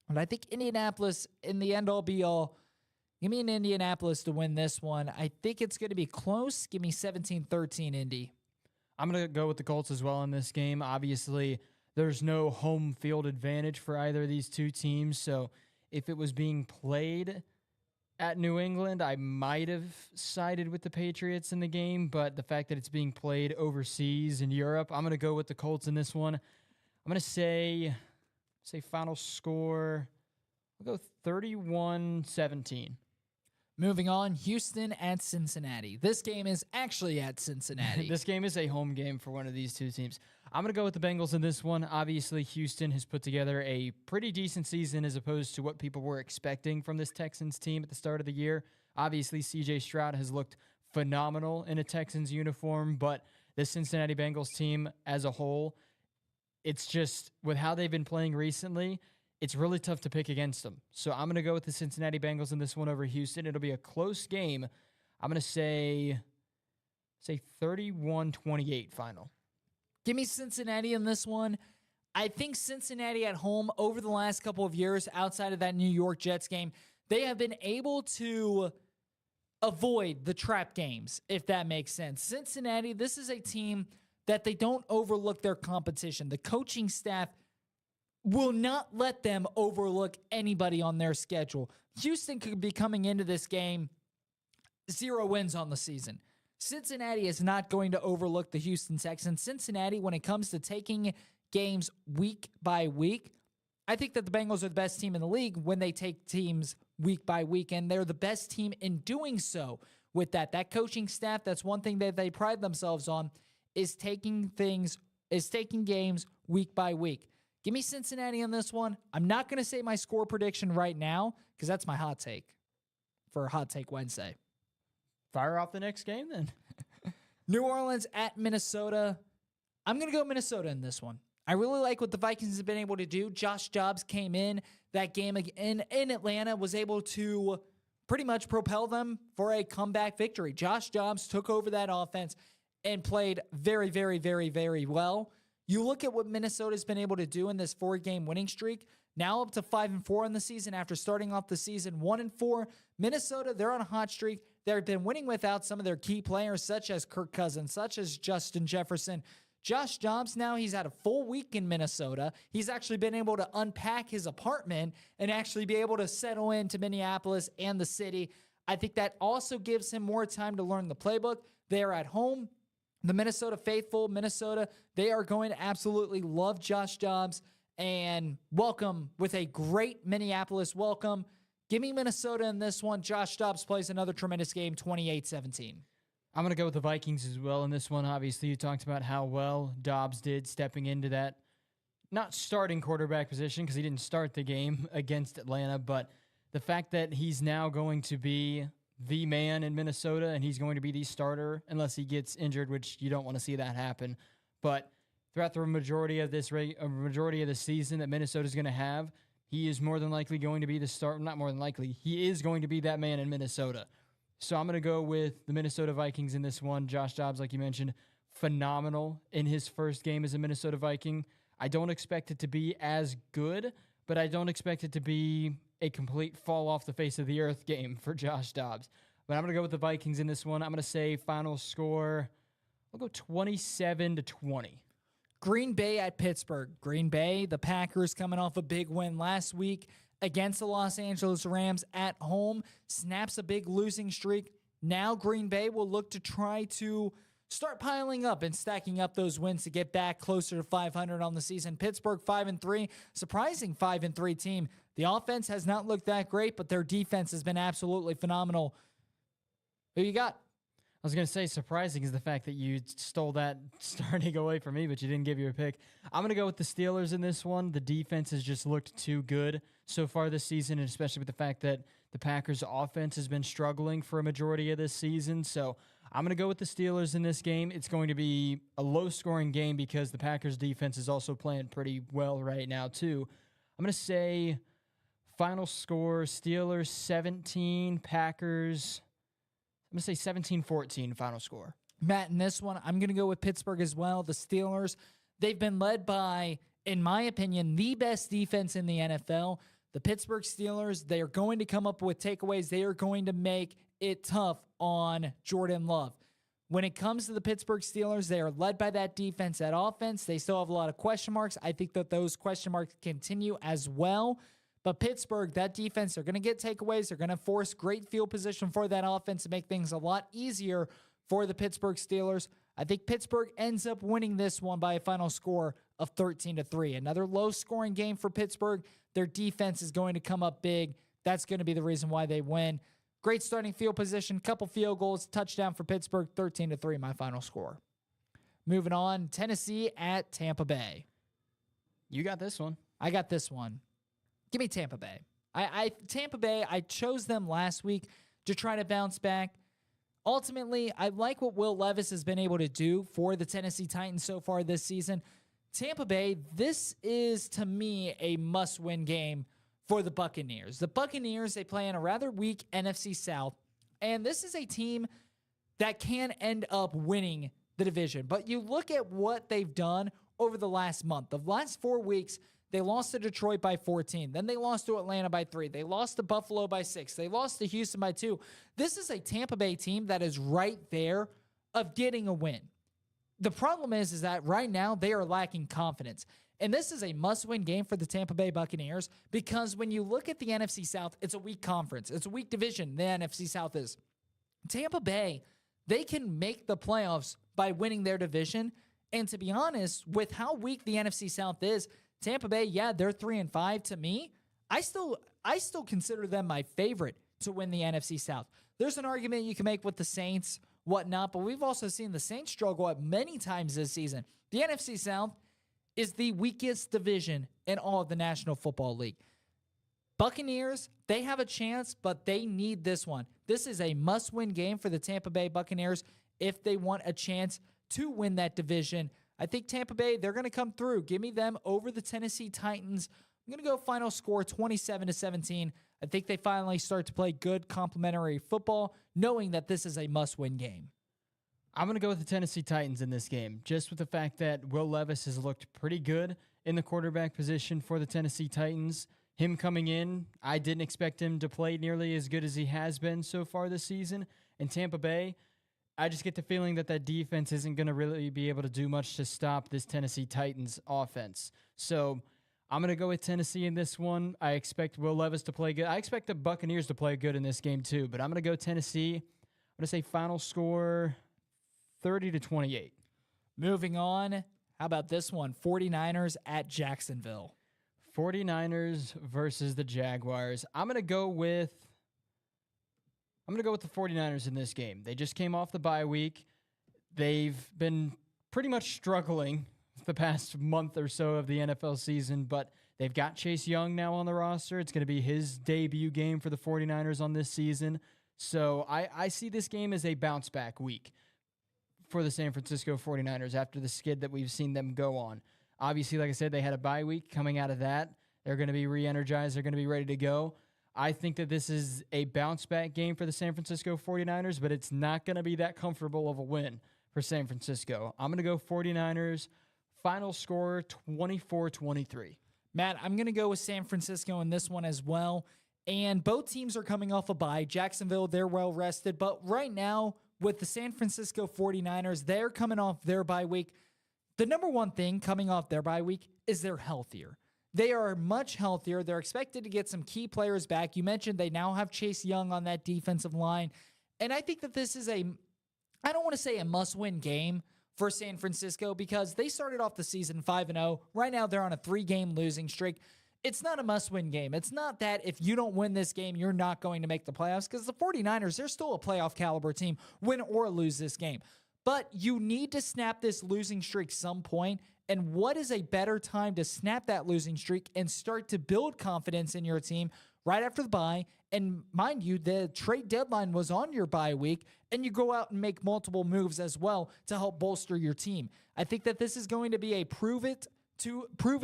And I think Indianapolis, in the end all be all, give me an Indianapolis to win this one. I think it's going to be close. Give me 17-13 Indy. I'm going to go with the Colts as well in this game. Obviously, there's no home field advantage for either of these two teams, so if it was being played at New England, I might have sided with the Patriots in the game, but the fact that it's being played overseas in Europe, I'm going to go with the Colts in this one. I'm going to say final score, I'll go 31-17. Moving on, Houston at Cincinnati. This game is actually at Cincinnati. This game is a home game for one of these two teams. I'm going to go with the Bengals in this one. Obviously, Houston has put together a pretty decent season as opposed to what people were expecting from this Texans team at the start of the year. Obviously, C.J. Stroud has looked phenomenal in a Texans uniform, but the Cincinnati Bengals team as a whole, it's just with how they've been playing recently, it's really tough to pick against them. So I'm going to go with the Cincinnati Bengals in this one over Houston. It'll be a close game. I'm going to say 31-28 final. Give me Cincinnati in this one. I think Cincinnati at home over the last couple of years, outside of that New York Jets game, they have been able to avoid the trap games, if that makes sense. Cincinnati, this is a team that they don't overlook their competition. The coaching staff will not let them overlook anybody on their schedule. Houston could be coming into this game 0 wins on the season. Cincinnati is not going to overlook the Houston Texans. Cincinnati, when it comes to taking games week by week, I think that the Bengals are the best team in the league when they take teams week by week, and they're the best team in doing so with that. That coaching staff, that's one thing that they pride themselves on, is taking games week by week. Give me Cincinnati on this one. I'm not going to say my score prediction right now because that's my hot take for Hot Take Wednesday. Fire off the next game then. New Orleans at Minnesota. I'm going to go Minnesota in this one. I really like what the Vikings have been able to do. Josh Dobbs came in that game in Atlanta, was able to pretty much propel them for a comeback victory. Josh Dobbs took over that offense and played very, very, very, very well. You look at what Minnesota's been able to do in this 4-game winning streak, now up to 5-4 in the season after starting off the season 1-4. Minnesota, they're on a hot streak. They've been winning without some of their key players, such as Kirk Cousins, such as Justin Jefferson. Josh Dobbs now, he's had a full week in Minnesota. He's actually been able to unpack his apartment and actually be able to settle into Minneapolis and the city. I think that also gives him more time to learn the playbook. They are at home. The Minnesota faithful, Minnesota, they are going to absolutely love Josh Dobbs and welcome with a great Minneapolis welcome. Give me Minnesota in this one. Josh Dobbs plays another tremendous game, 28-17. I'm going to go with the Vikings as well in this one. Obviously, you talked about how well Dobbs did stepping into that, not starting quarterback position because he didn't start the game against Atlanta, but the fact that he's now going to be the man in Minnesota and he's going to be the starter unless he gets injured, which you don't want to see that happen. But throughout the majority of this season that Minnesota's going to have, he is more than likely going to be the starter. Not more than likely. He is going to be that man in Minnesota. So I'm going to go with the Minnesota Vikings in this one. Josh Dobbs, like you mentioned, phenomenal in his first game as a Minnesota Viking. I don't expect it to be as good, but I don't expect it to be a complete fall off the face of the earth game for Josh Dobbs. But I'm going to go with the Vikings in this one. I'm going to say final score, I'll go 27-20. Green Bay at Pittsburgh. Green Bay, the Packers coming off a big win last week against the Los Angeles Rams at home, snaps a big losing streak. Now Green Bay will look to try to start piling up and stacking up those wins to get back closer to 500 on the season. Pittsburgh 5-3, surprising 5-3 team. The offense has not looked that great, but their defense has been absolutely phenomenal. Who you got? I was going to say surprising is the fact that you stole that starting away from me, but you didn't give your pick. I'm going to go with the Steelers in this one. The defense has just looked too good so far this season, and especially with the fact that the Packers' offense has been struggling for a majority of this season. So I'm going to go with the Steelers in this game. It's going to be a low-scoring game because the Packers' defense is also playing pretty well right now, too. I'm going to say final score, Steelers 17, Packers, I'm going to say 17-14 final score. Matt, in this one, I'm going to go with Pittsburgh as well. The Steelers, they've been led by, in my opinion, the best defense in the NFL. The Pittsburgh Steelers, they are going to come up with takeaways. They are going to make it tough on Jordan Love. When it comes to the Pittsburgh Steelers, they are led by that defense, that offense. They still have a lot of question marks. I think that those question marks continue as well. But Pittsburgh, that defense, they're going to get takeaways. They're going to force great field position for that offense to make things a lot easier for the Pittsburgh Steelers. I think Pittsburgh ends up winning this one by a final score of 13-3. Another low-scoring game for Pittsburgh. Their defense is going to come up big. That's going to be the reason why they win. Great starting field position, couple field goals, touchdown for Pittsburgh, 13-3, my final score. Moving on, Tennessee at Tampa Bay. You got this one. I got this one. Give me Tampa Bay. Tampa Bay, I chose them last week to try to bounce back. Ultimately, I like what Will Levis has been able to do for the Tennessee Titans so far this season. Tampa Bay, this is, to me, a must-win game for the Buccaneers. The Buccaneers, they play in a rather weak NFC South, and this is a team that can end up winning the division. But you look at what they've done over the last month. The last 4 weeks, they lost to Detroit by 14. Then they lost to Atlanta by 3. They lost to Buffalo by 6. They lost to Houston by 2. This is a Tampa Bay team that is right there of getting a win. The problem is that right now they are lacking confidence. And this is a must-win game for the Tampa Bay Buccaneers because when you look at the NFC South, it's a weak conference. It's a weak division, the NFC South is. Tampa Bay, they can make the playoffs by winning their division. And to be honest, with how weak the NFC South is, Tampa Bay, yeah, they're 3-5 to me. I still consider them my favorite to win the NFC South. There's an argument you can make with the Saints, whatnot, but we've also seen the Saints struggle at many times this season. The NFC South is the weakest division in all of the National Football League. Buccaneers, they have a chance, but they need this one. This is a must-win game for the Tampa Bay Buccaneers if they want a chance to win that division. I think Tampa Bay, they're going to come through. Give me them over the Tennessee Titans. I'm going to go final score 27-17. I think they finally start to play good complementary football, knowing that this is a must-win game. I'm going to go with the Tennessee Titans in this game, just with the fact that Will Levis has looked pretty good in the quarterback position for the Tennessee Titans. Him coming in, I didn't expect him to play nearly as good as he has been so far this season. In Tampa Bay, I just get the feeling that that defense isn't going to really be able to do much to stop this Tennessee Titans offense. So I'm going to go with Tennessee in this one. I expect Will Levis to play good. I expect the Buccaneers to play good in this game too, but I'm going to go Tennessee. I'm going to say final score 30-28. Moving on, how about this one? 49ers at Jacksonville. 49ers versus the Jaguars. I'm going to go with the 49ers in this game. They just came off the bye week. They've been pretty much struggling the past month or so of the NFL season, but they've got Chase Young now on the roster. It's going to be his debut game for the 49ers on this season. So I see this game as a bounce-back week for the San Francisco 49ers after the skid that we've seen them go on. Obviously, like I said, they had a bye week. Coming out of that, they're going to be re-energized. They're going to be ready to go. I think that this is a bounce-back game for the San Francisco 49ers, but it's not going to be that comfortable of a win for San Francisco. I'm going to go 49ers. Final score 24-23. Matt, I'm going to go with San Francisco in this one as well. And both teams are coming off a bye. Jacksonville, they're well rested. But right now, with the San Francisco 49ers, they're coming off their bye week. The number one thing coming off their bye week is they're healthier. They are much healthier. They're expected to get some key players back. You mentioned they now have Chase Young on that defensive line. And I think that this is I don't want to say a must-win game for San Francisco because they started off the season 5-0. Right now, they're on a 3-game losing streak. It's not a must-win game. It's not that if you don't win this game, you're not going to make the playoffs because the 49ers, they're still a playoff caliber team, win or lose this game. But you need to snap this losing streak some point. And what is a better time to snap that losing streak and start to build confidence in your team right after the bye? And mind you, the trade deadline was on your bye week, and you go out and make multiple moves as well to help bolster your team. I think that this is going to be a prove it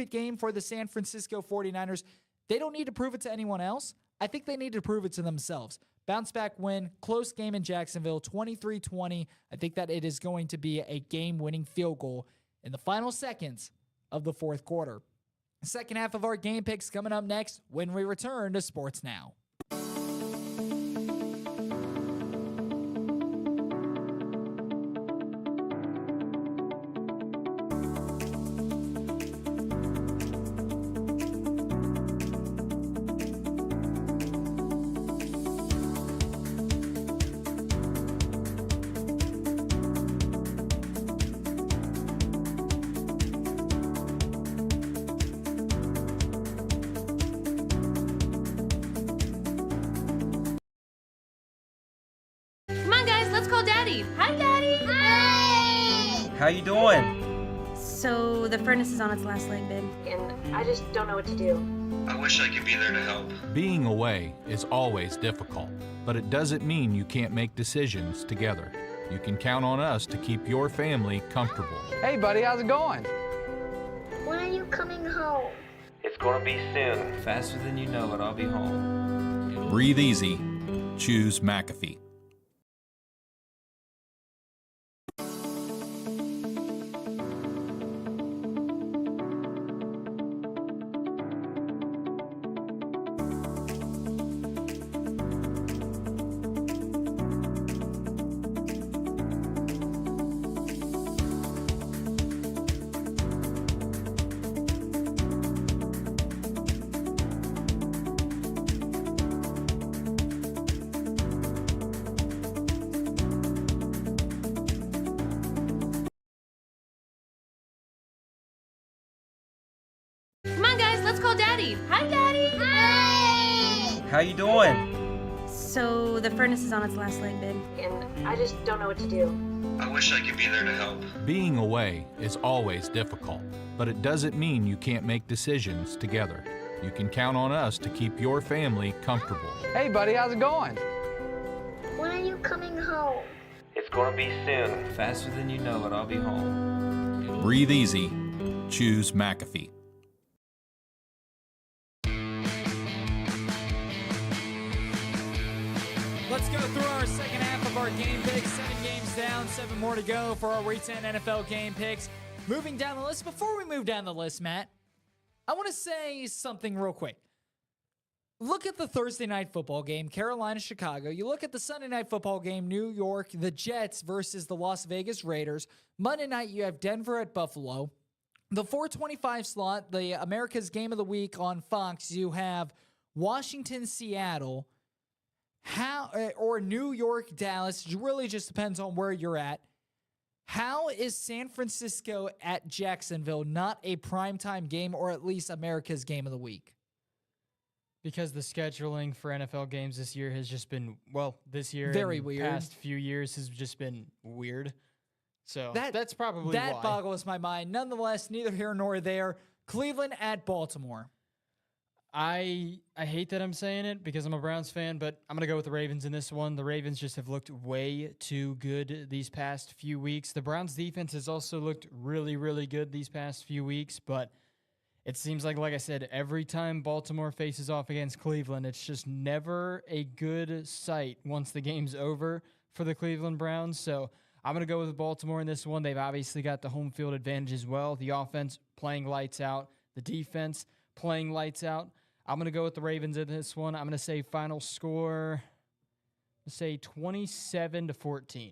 game for the San Francisco 49ers. They don't need to prove it to anyone else. I think they need to prove it to themselves. Bounce back win, close game in Jacksonville, 23-20. I think that it is going to be a game-winning field goal in the final seconds of the fourth quarter. Second half of our game picks coming up next when we return to Sports Now. Come on, guys, let's call Daddy. Hi, Daddy. Hey! How you doing? So the furnace is on its last leg, babe. And I just don't know what to do. I wish I could be there to help. Being away is always difficult, but it doesn't mean you can't make decisions together. You can count on us to keep your family comfortable. Hey, buddy, how's it going? When are you coming home? It's gonna be soon. Faster than you know it, I'll be home. Breathe easy. Choose McAfee. Come on, guys, let's call Daddy. Hi, Daddy. Hey! How you doing? So the furnace is on its last leg, babe. And I just don't know what to do. I wish I could be there to help. Being away is always difficult, but it doesn't mean you can't make decisions together. You can count on us to keep your family comfortable. Hey, buddy, how's it going? When are you coming home? It's gonna be soon. Faster than you know it, I'll be home. Breathe easy. Choose McAfee. Let's go through our second half of our game picks. 7 games down, 7 more to go for our Week 10 NFL game picks. Moving down the list. Before we move down the list, Matt, I want to say something real quick. Look at the Thursday night football game, Carolina-Chicago. You look at the Sunday night football game, New York, the Jets versus the Las Vegas Raiders. Monday night, you have Denver at Buffalo. The 4:25 slot, the America's Game of the Week on Fox, you have Washington-Seattle. Or New York, Dallas. It really just depends on where you're at. How is San Francisco at Jacksonville not a primetime game, or at least America's Game of the Week? Because the scheduling for NFL games this year has just been, this year Very and weird. past few years has just been weird. So that's probably that why. boggles my mind. Nonetheless, neither here nor there. Cleveland at Baltimore. I hate that I'm saying it because I'm a Browns fan, but I'm going to go with the Ravens in this one. The Ravens just have looked way too good these past few weeks. The Browns defense has also looked really, really good these past few weeks, but it seems like I said, every time Baltimore faces off against Cleveland, it's just never a good sight once the game's over for the Cleveland Browns. So I'm going to go with Baltimore in this one. They've obviously got the home field advantage as well. The offense playing lights out, the defense playing lights out. I'm going to go with the Ravens in this one. I'm going to say final score, 27-14.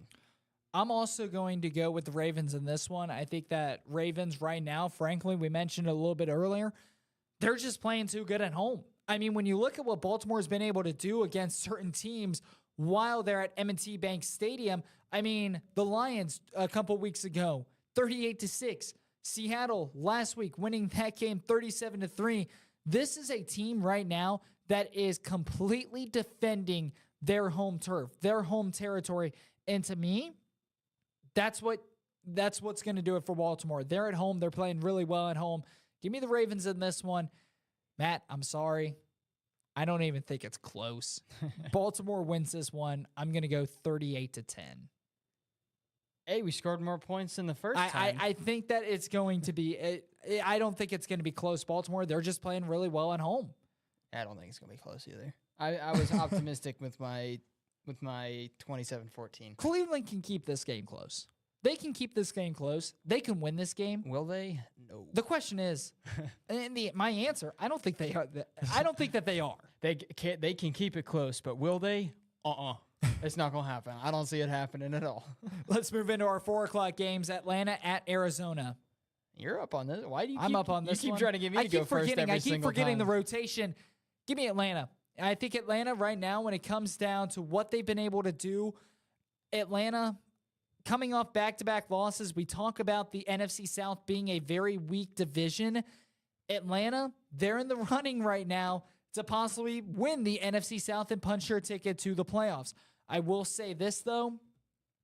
I'm also going to go with the Ravens in this one. I think that Ravens right now, frankly, we mentioned it a little bit earlier, they're just playing too good at home. I mean, when you look at what Baltimore's been able to do against certain teams while they're at M&T Bank Stadium, I mean, the Lions a couple weeks ago, 38-6. Seattle last week winning that game 37-3. This is a team right now that is completely defending their home turf, their home territory. And to me, that's what's going to do it for Baltimore. They're at home. They're playing really well at home. Give me the Ravens in this one. Matt, I'm sorry. I don't even think it's close. Baltimore wins this one. I'm going to go 38-10. Hey, we scored more points than the first time. I think that it's going to be I don't think it's going to be close. Baltimore, they're just playing really well at home. I don't think it's going to be close either. I was optimistic with my 27-14. Cleveland can keep this game close. They can keep this game close. They can win this game. Will they? No. The question is, and my answer, I don't think they are. I don't think that they are. They can keep it close, but will they? It's not going to happen. I don't see it happening at all. Let's move into our 4 o'clock games. Atlanta at Arizona. You're up on this. Why do you I'm up on this You keep one. trying to get me to go first every I keep single forgetting time. the rotation. Give me Atlanta. I think Atlanta right now, when it comes down to what they've been able to do, Atlanta coming off back-to-back losses. We talk about the NFC South being a very weak division. Atlanta, they're in the running right now to possibly win the NFC South and punch their ticket to the playoffs. I will say this, though.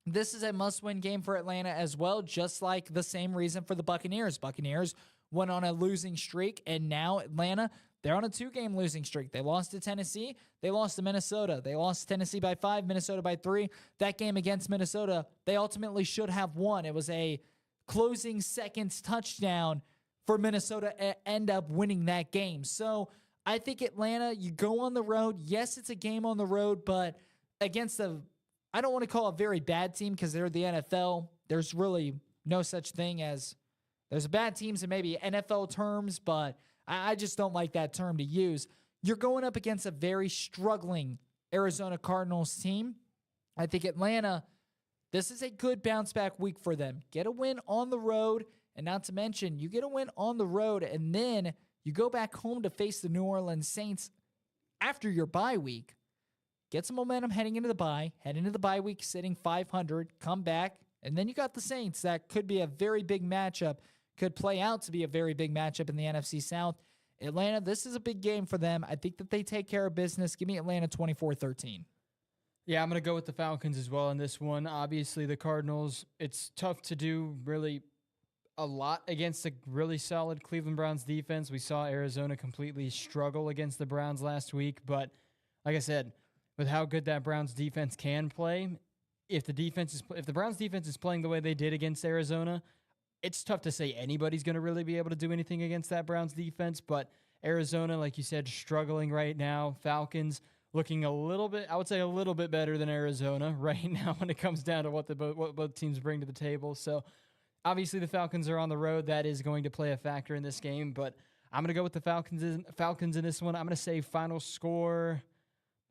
This is a must-win game for Atlanta as well, just like the same reason for the Buccaneers. Buccaneers went on a losing streak, and now Atlanta, they're on a 2-game losing streak. They lost to Tennessee. They lost to Minnesota. They lost to Tennessee by 5, Minnesota by 3. That game against Minnesota, they ultimately should have won. It was a closing seconds touchdown for Minnesota to end up winning that game. So I think Atlanta, you go on the road. Yes, it's a game on the road, but against I don't want to call a very bad team because they're the NFL. There's really no such thing as there's bad teams in maybe NFL terms, but I just don't like that term to use. You're going up against a very struggling Arizona Cardinals team. I think Atlanta, this is a good bounce back week for them. Get a win on the road, and not to mention, you get a win on the road, and then you go back home to face the New Orleans Saints after your bye week. Get some momentum heading into the bye. Head into the bye week sitting 500. Come back. And then you got the Saints. That could be a very big matchup. Could play out to be a very big matchup in the NFC South. Atlanta, this is a big game for them. I think that they take care of business. Give me Atlanta 24-13. Yeah, I'm going to go with the Falcons as well in this one. Obviously, the Cardinals, it's tough to do really a lot against a really solid Cleveland Browns defense. We saw Arizona completely struggle against the Browns last week. But like I said, with how good that Browns defense can play, if the Browns defense is playing the way they did against Arizona, it's tough to say anybody's going to really be able to do anything against that Browns defense, but Arizona, like you said, struggling right now. Falcons looking a little bit, I would say a little bit better than Arizona right now when it comes down to what both teams bring to the table. So obviously the Falcons are on the road. That is going to play a factor in this game, but I'm going to go with the Falcons in this one. I'm going to say final score,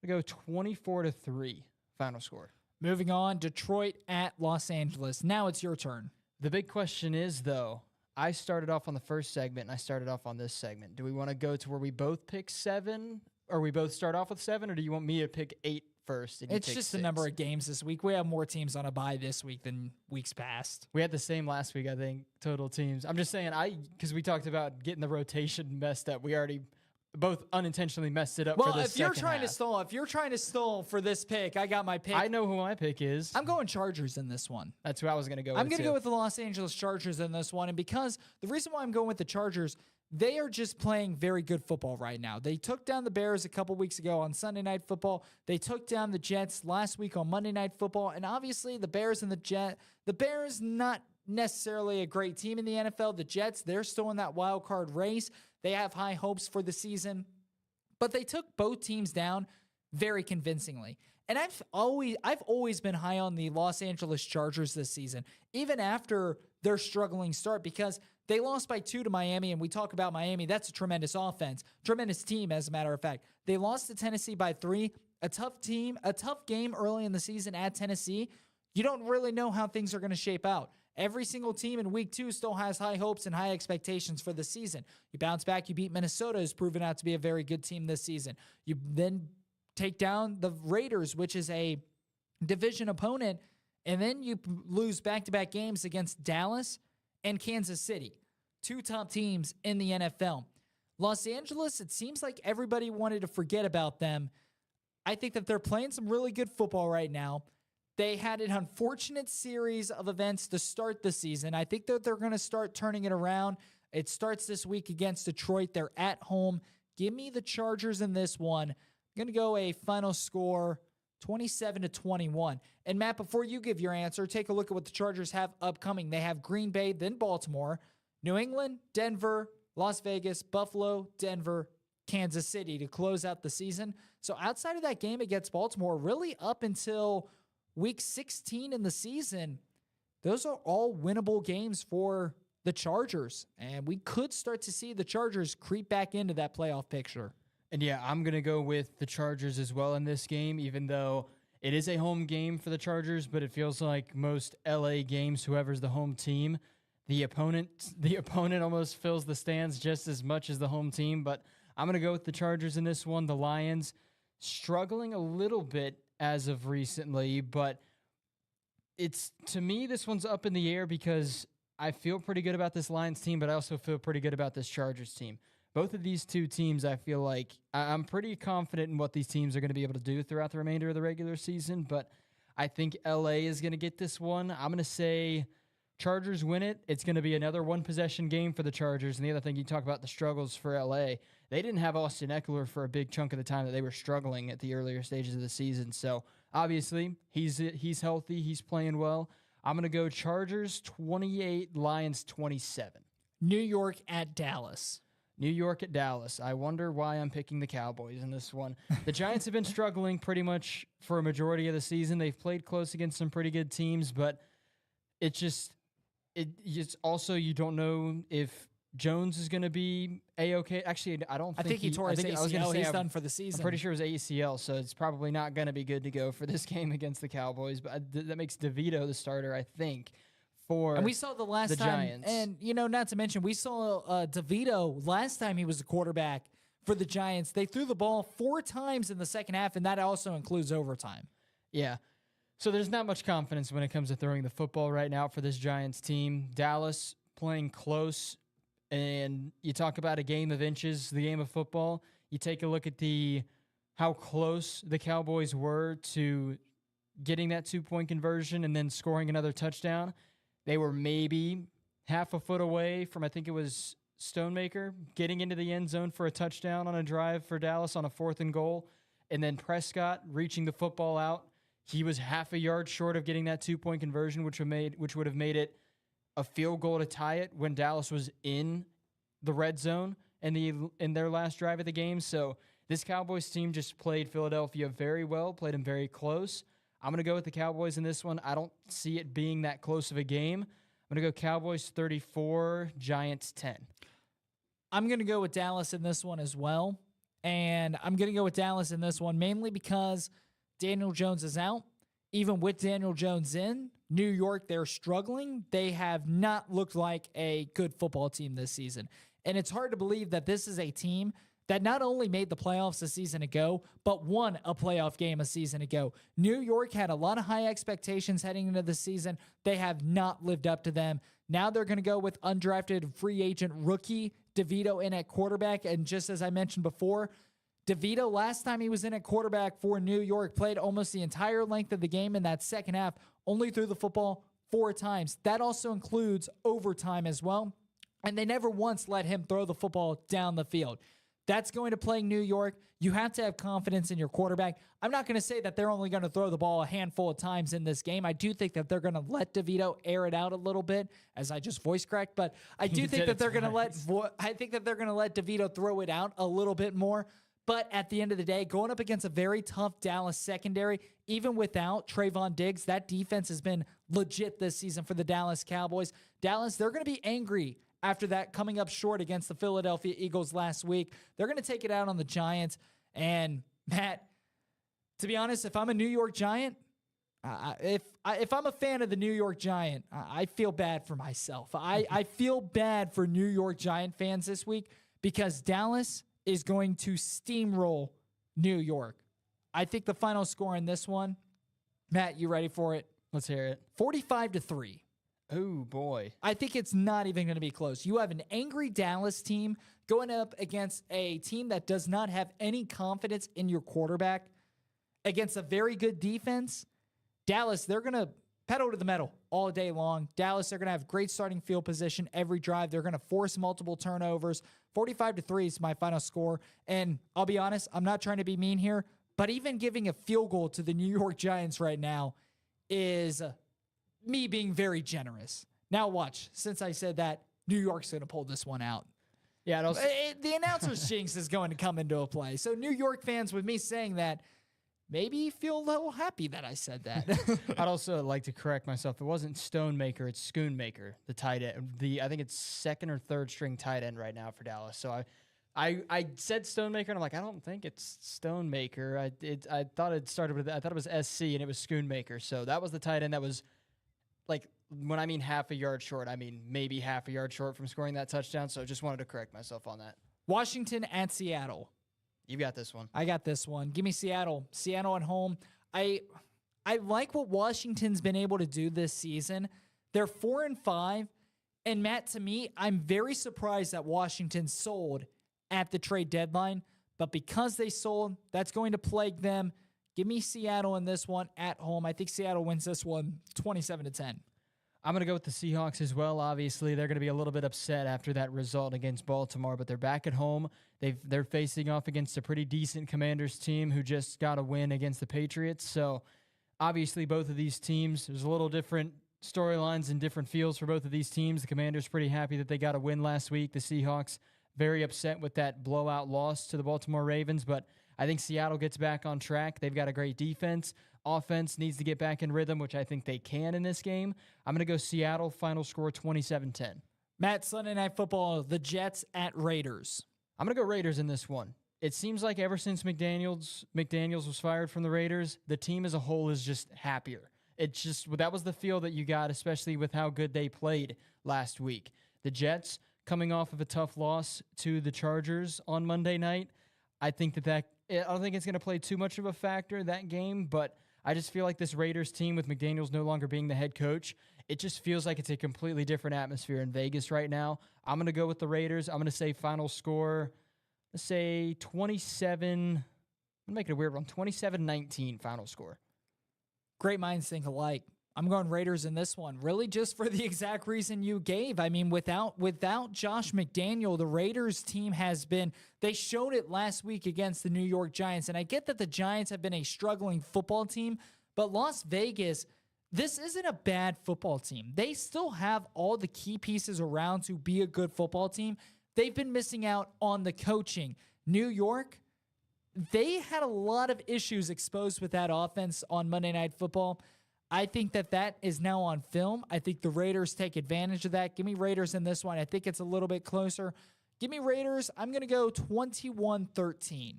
I'm going to go 24-3 final score. Moving on, Detroit at Los Angeles. Now it's your turn. The big question is, though, I started off on the first segment, and I started off on this segment. Do we want to go to where we both pick 7, or we both start off with 7, or do you want me to pick 8 first? It's just 6. The number of games this week. We have more teams on a bye this week than weeks past. We had the same last week, I think, total teams. I'm just saying, because we talked about getting the rotation messed up. We already both unintentionally messed it up for this Well, if you're trying to stall for this pick, I got my pick. I know who my pick is. I'm going Chargers in this one. That's who I was going to go with. I'm going to go with the Los Angeles Chargers in this one. And because the reason why I'm going with the Chargers, they are just playing very good football right now. They took down the Bears a couple weeks ago on Sunday Night Football. They took down the Jets last week on Monday Night Football. And obviously the Bears and the Bears, not necessarily a great team in the NFL. The Jets, they're still in that wild card race. They have high hopes for the season, but they took both teams down very convincingly. And I've always been high on the Los Angeles Chargers this season, even after their struggling start, because they lost by 2 to Miami, and we talk about Miami. That's a tremendous offense, tremendous team, as a matter of fact. They lost to Tennessee by 3, a tough team, a tough game early in the season at Tennessee. You don't really know how things are going to shape out. Every single team in week 2 still has high hopes and high expectations for the season. You bounce back, you beat Minnesota, who's proven out to be a very good team this season. You then take down the Raiders, which is a division opponent, and then you lose back-to-back games against Dallas and Kansas City, 2 top teams in the NFL. Los Angeles, it seems like everybody wanted to forget about them. I think that they're playing some really good football right now. They had an unfortunate series of events to start the season. I think that they're going to start turning it around. It starts this week against Detroit. They're at home. Give me the Chargers in this one. I'm going to go a final score 27-21. And Matt, before you give your answer, take a look at what the Chargers have upcoming. They have Green Bay, then Baltimore, New England, Denver, Las Vegas, Buffalo, Denver, Kansas City to close out the season. So outside of that game against Baltimore, really up until week 16 in the season, those are all winnable games for the Chargers. And we could start to see the Chargers creep back into that playoff picture. And yeah, I'm going to go with the Chargers as well in this game, even though it is a home game for the Chargers, but it feels like most LA games, whoever's the home team, the opponent almost fills the stands just as much as the home team. But I'm going to go with the Chargers in this one. The Lions struggling a little bit as of recently, but to me, this one's up in the air because I feel pretty good about this Lions team, but I also feel pretty good about this Chargers team. Both of these two teams, I feel like I'm pretty confident in what these teams are going to be able to do throughout the remainder of the regular season, but I think LA is going to get this one. I'm going to say Chargers win it. It's going to be another one-possession game for the Chargers. And the other thing, you talk about the struggles for LA. They didn't have Austin Eckler for a big chunk of the time that they were struggling at the earlier stages of the season. So obviously, he's healthy. He's playing well. I'm going to go Chargers 28, Lions 27. New York at Dallas. New York at Dallas. I wonder why I'm picking the Cowboys in this one. The Giants have been struggling pretty much for a majority of the season. They've played close against some pretty good teams, but it's also you don't know if Jones is going to be A-okay. Actually, I think he tore his ACL. He's done for the season. I'm pretty sure it was ACL, so it's probably not going to be good to go for this game against the Cowboys. But that makes DeVito the starter, I think, for and we saw the last the time, Giants. And not to mention, we saw DeVito last time he was a quarterback for the Giants. They threw the ball 4 times in the second half, and that also includes overtime. Yeah. So there's not much confidence when it comes to throwing the football right now for this Giants team. Dallas playing close, and you talk about a game of inches, the game of football. You take a look at how close the Cowboys were to getting that 2-point conversion and then scoring another touchdown. They were maybe half a foot away from, I think it was Stonemaker, getting into the end zone for a touchdown on a drive for Dallas on a 4th and goal, and then Prescott reaching the football out. He was half a yard short of getting that 2-point conversion, which would have made it a field goal to tie it when Dallas was in the red zone in their last drive of the game. So this Cowboys team just played Philadelphia very well, played them very close. I'm going to go with the Cowboys in this one. I don't see it being that close of a game. I'm going to go Cowboys 34, Giants 10. I'm going to go with Dallas in this one as well. And I'm going to go with Dallas in this one mainly because Daniel Jones is out. Even with Daniel Jones in, New York, they're struggling. They have not looked like a good football team this season. And it's hard to believe that this is a team that not only made the playoffs a season ago, but won a playoff game a season ago. New York had a lot of high expectations heading into the season. They have not lived up to them. Now they're going to go with undrafted free agent rookie DeVito in at quarterback. And just as I mentioned before, DeVito, last time he was in at quarterback for New York, played almost the entire length of the game in that second half, only threw the football 4 times. That also includes overtime as well. And they never once let him throw the football down the field. That's going to play New York. You have to have confidence in your quarterback. I'm not going to say that they're only going to throw the ball a handful of times in this game. I do think that they're going to let DeVito air it out a little bit, as I just voice cracked. But I do think that they're going to let DeVito throw it out a little bit more. But at the end of the day, going up against a very tough Dallas secondary, even without Trayvon Diggs, that defense has been legit this season for the Dallas Cowboys. Dallas, they're going to be angry after that coming up short against the Philadelphia Eagles last week. They're going to take it out on the Giants. And, Matt, to be honest, if I'm a New York Giant, if I'm a fan of the New York Giant, I feel bad for myself. I feel bad for New York Giant fans this week because Dallas is going to steamroll New York. I think the final score in this one, Matt, you ready for it? Let's hear it. 45-3. Oh, boy. I think it's not even going to be close. You have an angry Dallas team going up against a team that does not have any confidence in your quarterback against a very good defense. Dallas, they're going to pedal to the metal all day long. Dallas, they're going to have great starting field position every drive. They're going to force multiple turnovers. 45-3 is my final score. And I'll be honest, I'm not trying to be mean here, but even giving a field goal to the New York Giants right now is me being very generous. Now watch, since I said that, New York's going to pull this one out. Yeah, the announcer's jinx is going to come into a play. So New York fans, with me saying that, maybe feel a little happy that I said that. I'd also like to correct myself. It wasn't Stonemaker, it's Schoonmaker, the tight end. I think it's second or third string tight end right now for Dallas. So I said Stonemaker, and I'm like, I don't think it's Stonemaker. I thought it started with, I thought it was SC, and it was Schoonmaker. So that was the tight end that was, like, when I mean half a yard short, I mean maybe half a yard short from scoring that touchdown. So just wanted to correct myself on that. Washington at Seattle. You got this one. I got this one. Give me Seattle. Seattle at home. I like what Washington's been able to do this season. They're 4-5. And Matt, to me, I'm very surprised that Washington sold at the trade deadline. But because they sold, that's going to plague them. Give me Seattle in this one at home. I think Seattle wins this one 27-10. I'm going to go with the Seahawks as well. Obviously, they're going to be a little bit upset after that result against Baltimore, but they're back at home. They're facing off against a pretty decent Commanders team who just got a win against the Patriots. So, obviously, both of these teams, there's a little different storylines and different feels for both of these teams. The Commanders pretty happy that they got a win last week. The Seahawks very upset with that blowout loss to the Baltimore Ravens, but I think Seattle gets back on track. They've got a great defense. Offense needs to get back in rhythm, which I think they can in this game. I'm going to go Seattle, final score 27-10. Matt, Sunday Night Football, the Jets at Raiders. I'm going to go Raiders in this one. It seems like ever since McDaniels was fired from the Raiders, the team as a whole is just happier. It's just, that was the feel that you got, especially with how good they played last week. The Jets, coming off of a tough loss to the Chargers on Monday night, I don't think it's going to play too much of a factor, that game, but I just feel like this Raiders team with McDaniels no longer being the head coach, it just feels like it's a completely different atmosphere in Vegas right now. I'm going to go with the Raiders. I'm going to say final score, let's say 27, I'm going to make it a weird one, 27-19 final score. Great minds think alike. I'm going Raiders in this one, really just for the exact reason you gave. I mean, without Josh McDaniel, the Raiders team they showed it last week against the New York Giants. And I get that the Giants have been a struggling football team, but Las Vegas, this isn't a bad football team. They still have all the key pieces around to be a good football team. They've been missing out on the coaching. New York, they had a lot of issues exposed with that offense on Monday Night Football. I think that is now on film. I think the Raiders take advantage of that. Give me Raiders in this one. I think it's a little bit closer. Give me Raiders. I'm going to go 21-13.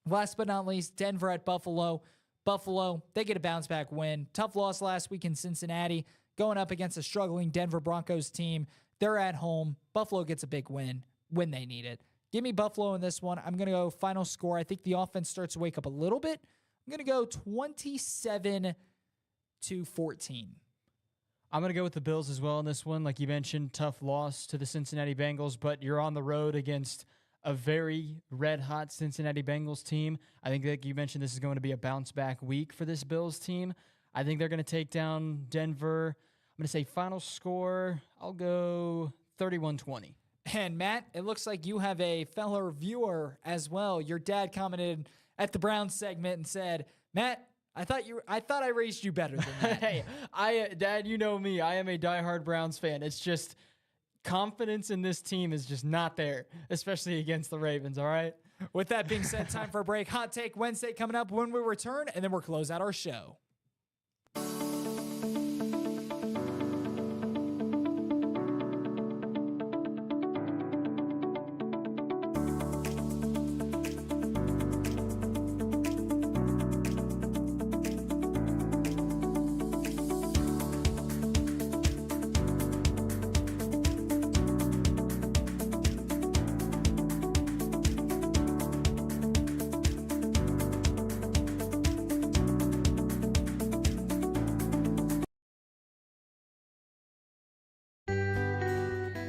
Last but not least, Denver at Buffalo. Buffalo, they get a bounce-back win. Tough loss last week in Cincinnati, going up against a struggling Denver Broncos team. They're at home. Buffalo gets a big win when they need it. Give me Buffalo in this one. I'm going to go final score. I think the offense starts to wake up a little bit. I'm going to go 27-14. I'm going to go with the Bills as well in this one. Like you mentioned, tough loss to the Cincinnati Bengals, but you're on the road against a very red-hot Cincinnati Bengals team. I think, like you mentioned, this is going to be a bounce-back week for this Bills team. I think they're going to take down Denver. I'm going to say final score, I'll go 31-20. And Matt, it looks like you have a fellow viewer as well. Your dad commented at the Browns segment and said, Matt, I thought I raised you better than that. Hey, Dad, you know me. I am a diehard Browns fan. It's just confidence in this team is just not there, especially against the Ravens, all right? With that being said, time for a break. Hot Take Wednesday coming up when we return, and then we'll close out our show.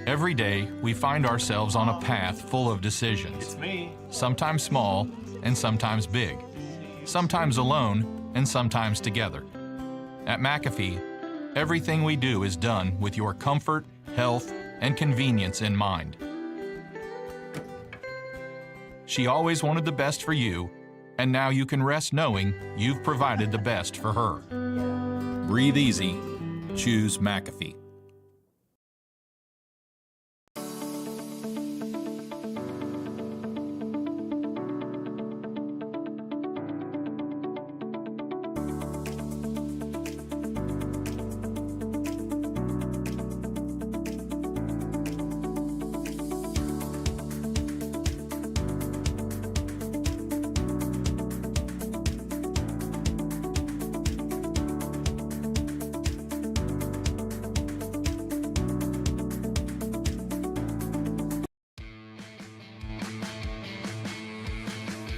Every day, we find ourselves on a path full of decisions. It's me. Sometimes small and sometimes big. Sometimes alone and sometimes together. At McAfee, everything we do is done with your comfort, health, and convenience in mind. She always wanted the best for you, and now you can rest knowing you've provided the best for her. Breathe easy. Choose McAfee.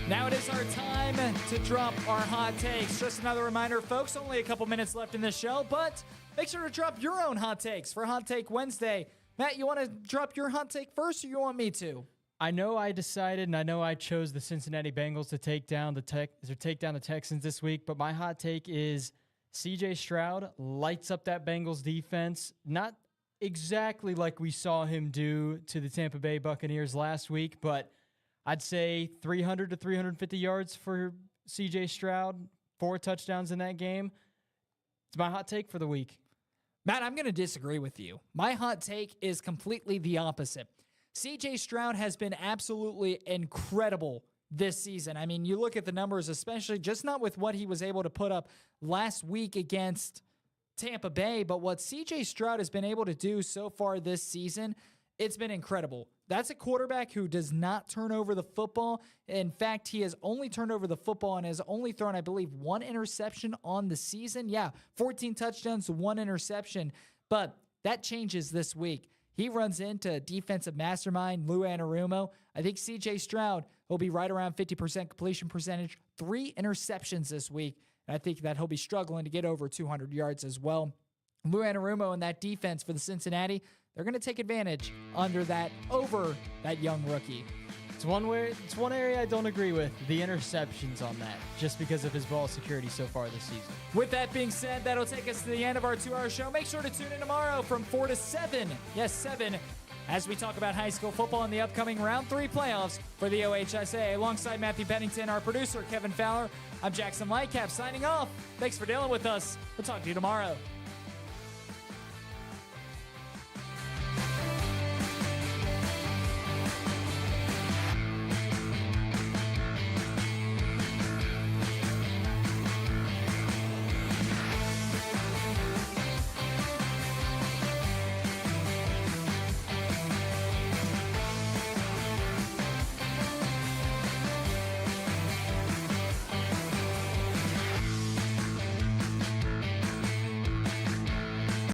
Now it is our time to drop our hot takes. Just another reminder, folks, only a couple minutes left in this show, but make sure to drop your own hot takes for Hot Take Wednesday. Matt, you want to drop your hot take first, or you want me to? I know I decided, and I know I chose the Cincinnati Bengals to take down the Texans this week, but my hot take is C.J. Stroud lights up that Bengals defense, not exactly like we saw him do to the Tampa Bay Buccaneers last week, but I'd say 300 to 350 yards for C.J. Stroud, 4 touchdowns in that game. It's my hot take for the week. Matt, I'm going to disagree with you. My hot take is completely the opposite. C.J. Stroud has been absolutely incredible this season. I mean, you look at the numbers, especially just not with what he was able to put up last week against Tampa Bay, but what C.J. Stroud has been able to do so far this season, it's been incredible. That's a quarterback who does not turn over the football. In fact, he has only turned over the football and has only thrown, I believe, 1 interception on the season. Yeah, 14 touchdowns to 1 interception. But that changes this week. He runs into defensive mastermind Lou Anarumo. I think C.J. Stroud will be right around 50% completion percentage, 3 interceptions this week. And I think that he'll be struggling to get over 200 yards as well. Lou Anarumo and that defense for the Cincinnati, they're going to take advantage over that young rookie. It's one area I don't agree with, the interceptions on that, just because of his ball security so far this season. With that being said, that'll take us to the end of our 2-hour show. Make sure to tune in tomorrow from 4 to 7. Yes, 7 as we talk about high school football in the upcoming Round 3 playoffs for the OHSA. Alongside Matthew Pennington, our producer, Kevin Fowler, I'm Jackson Lightcap signing off. Thanks for dealing with us. We'll talk to you tomorrow.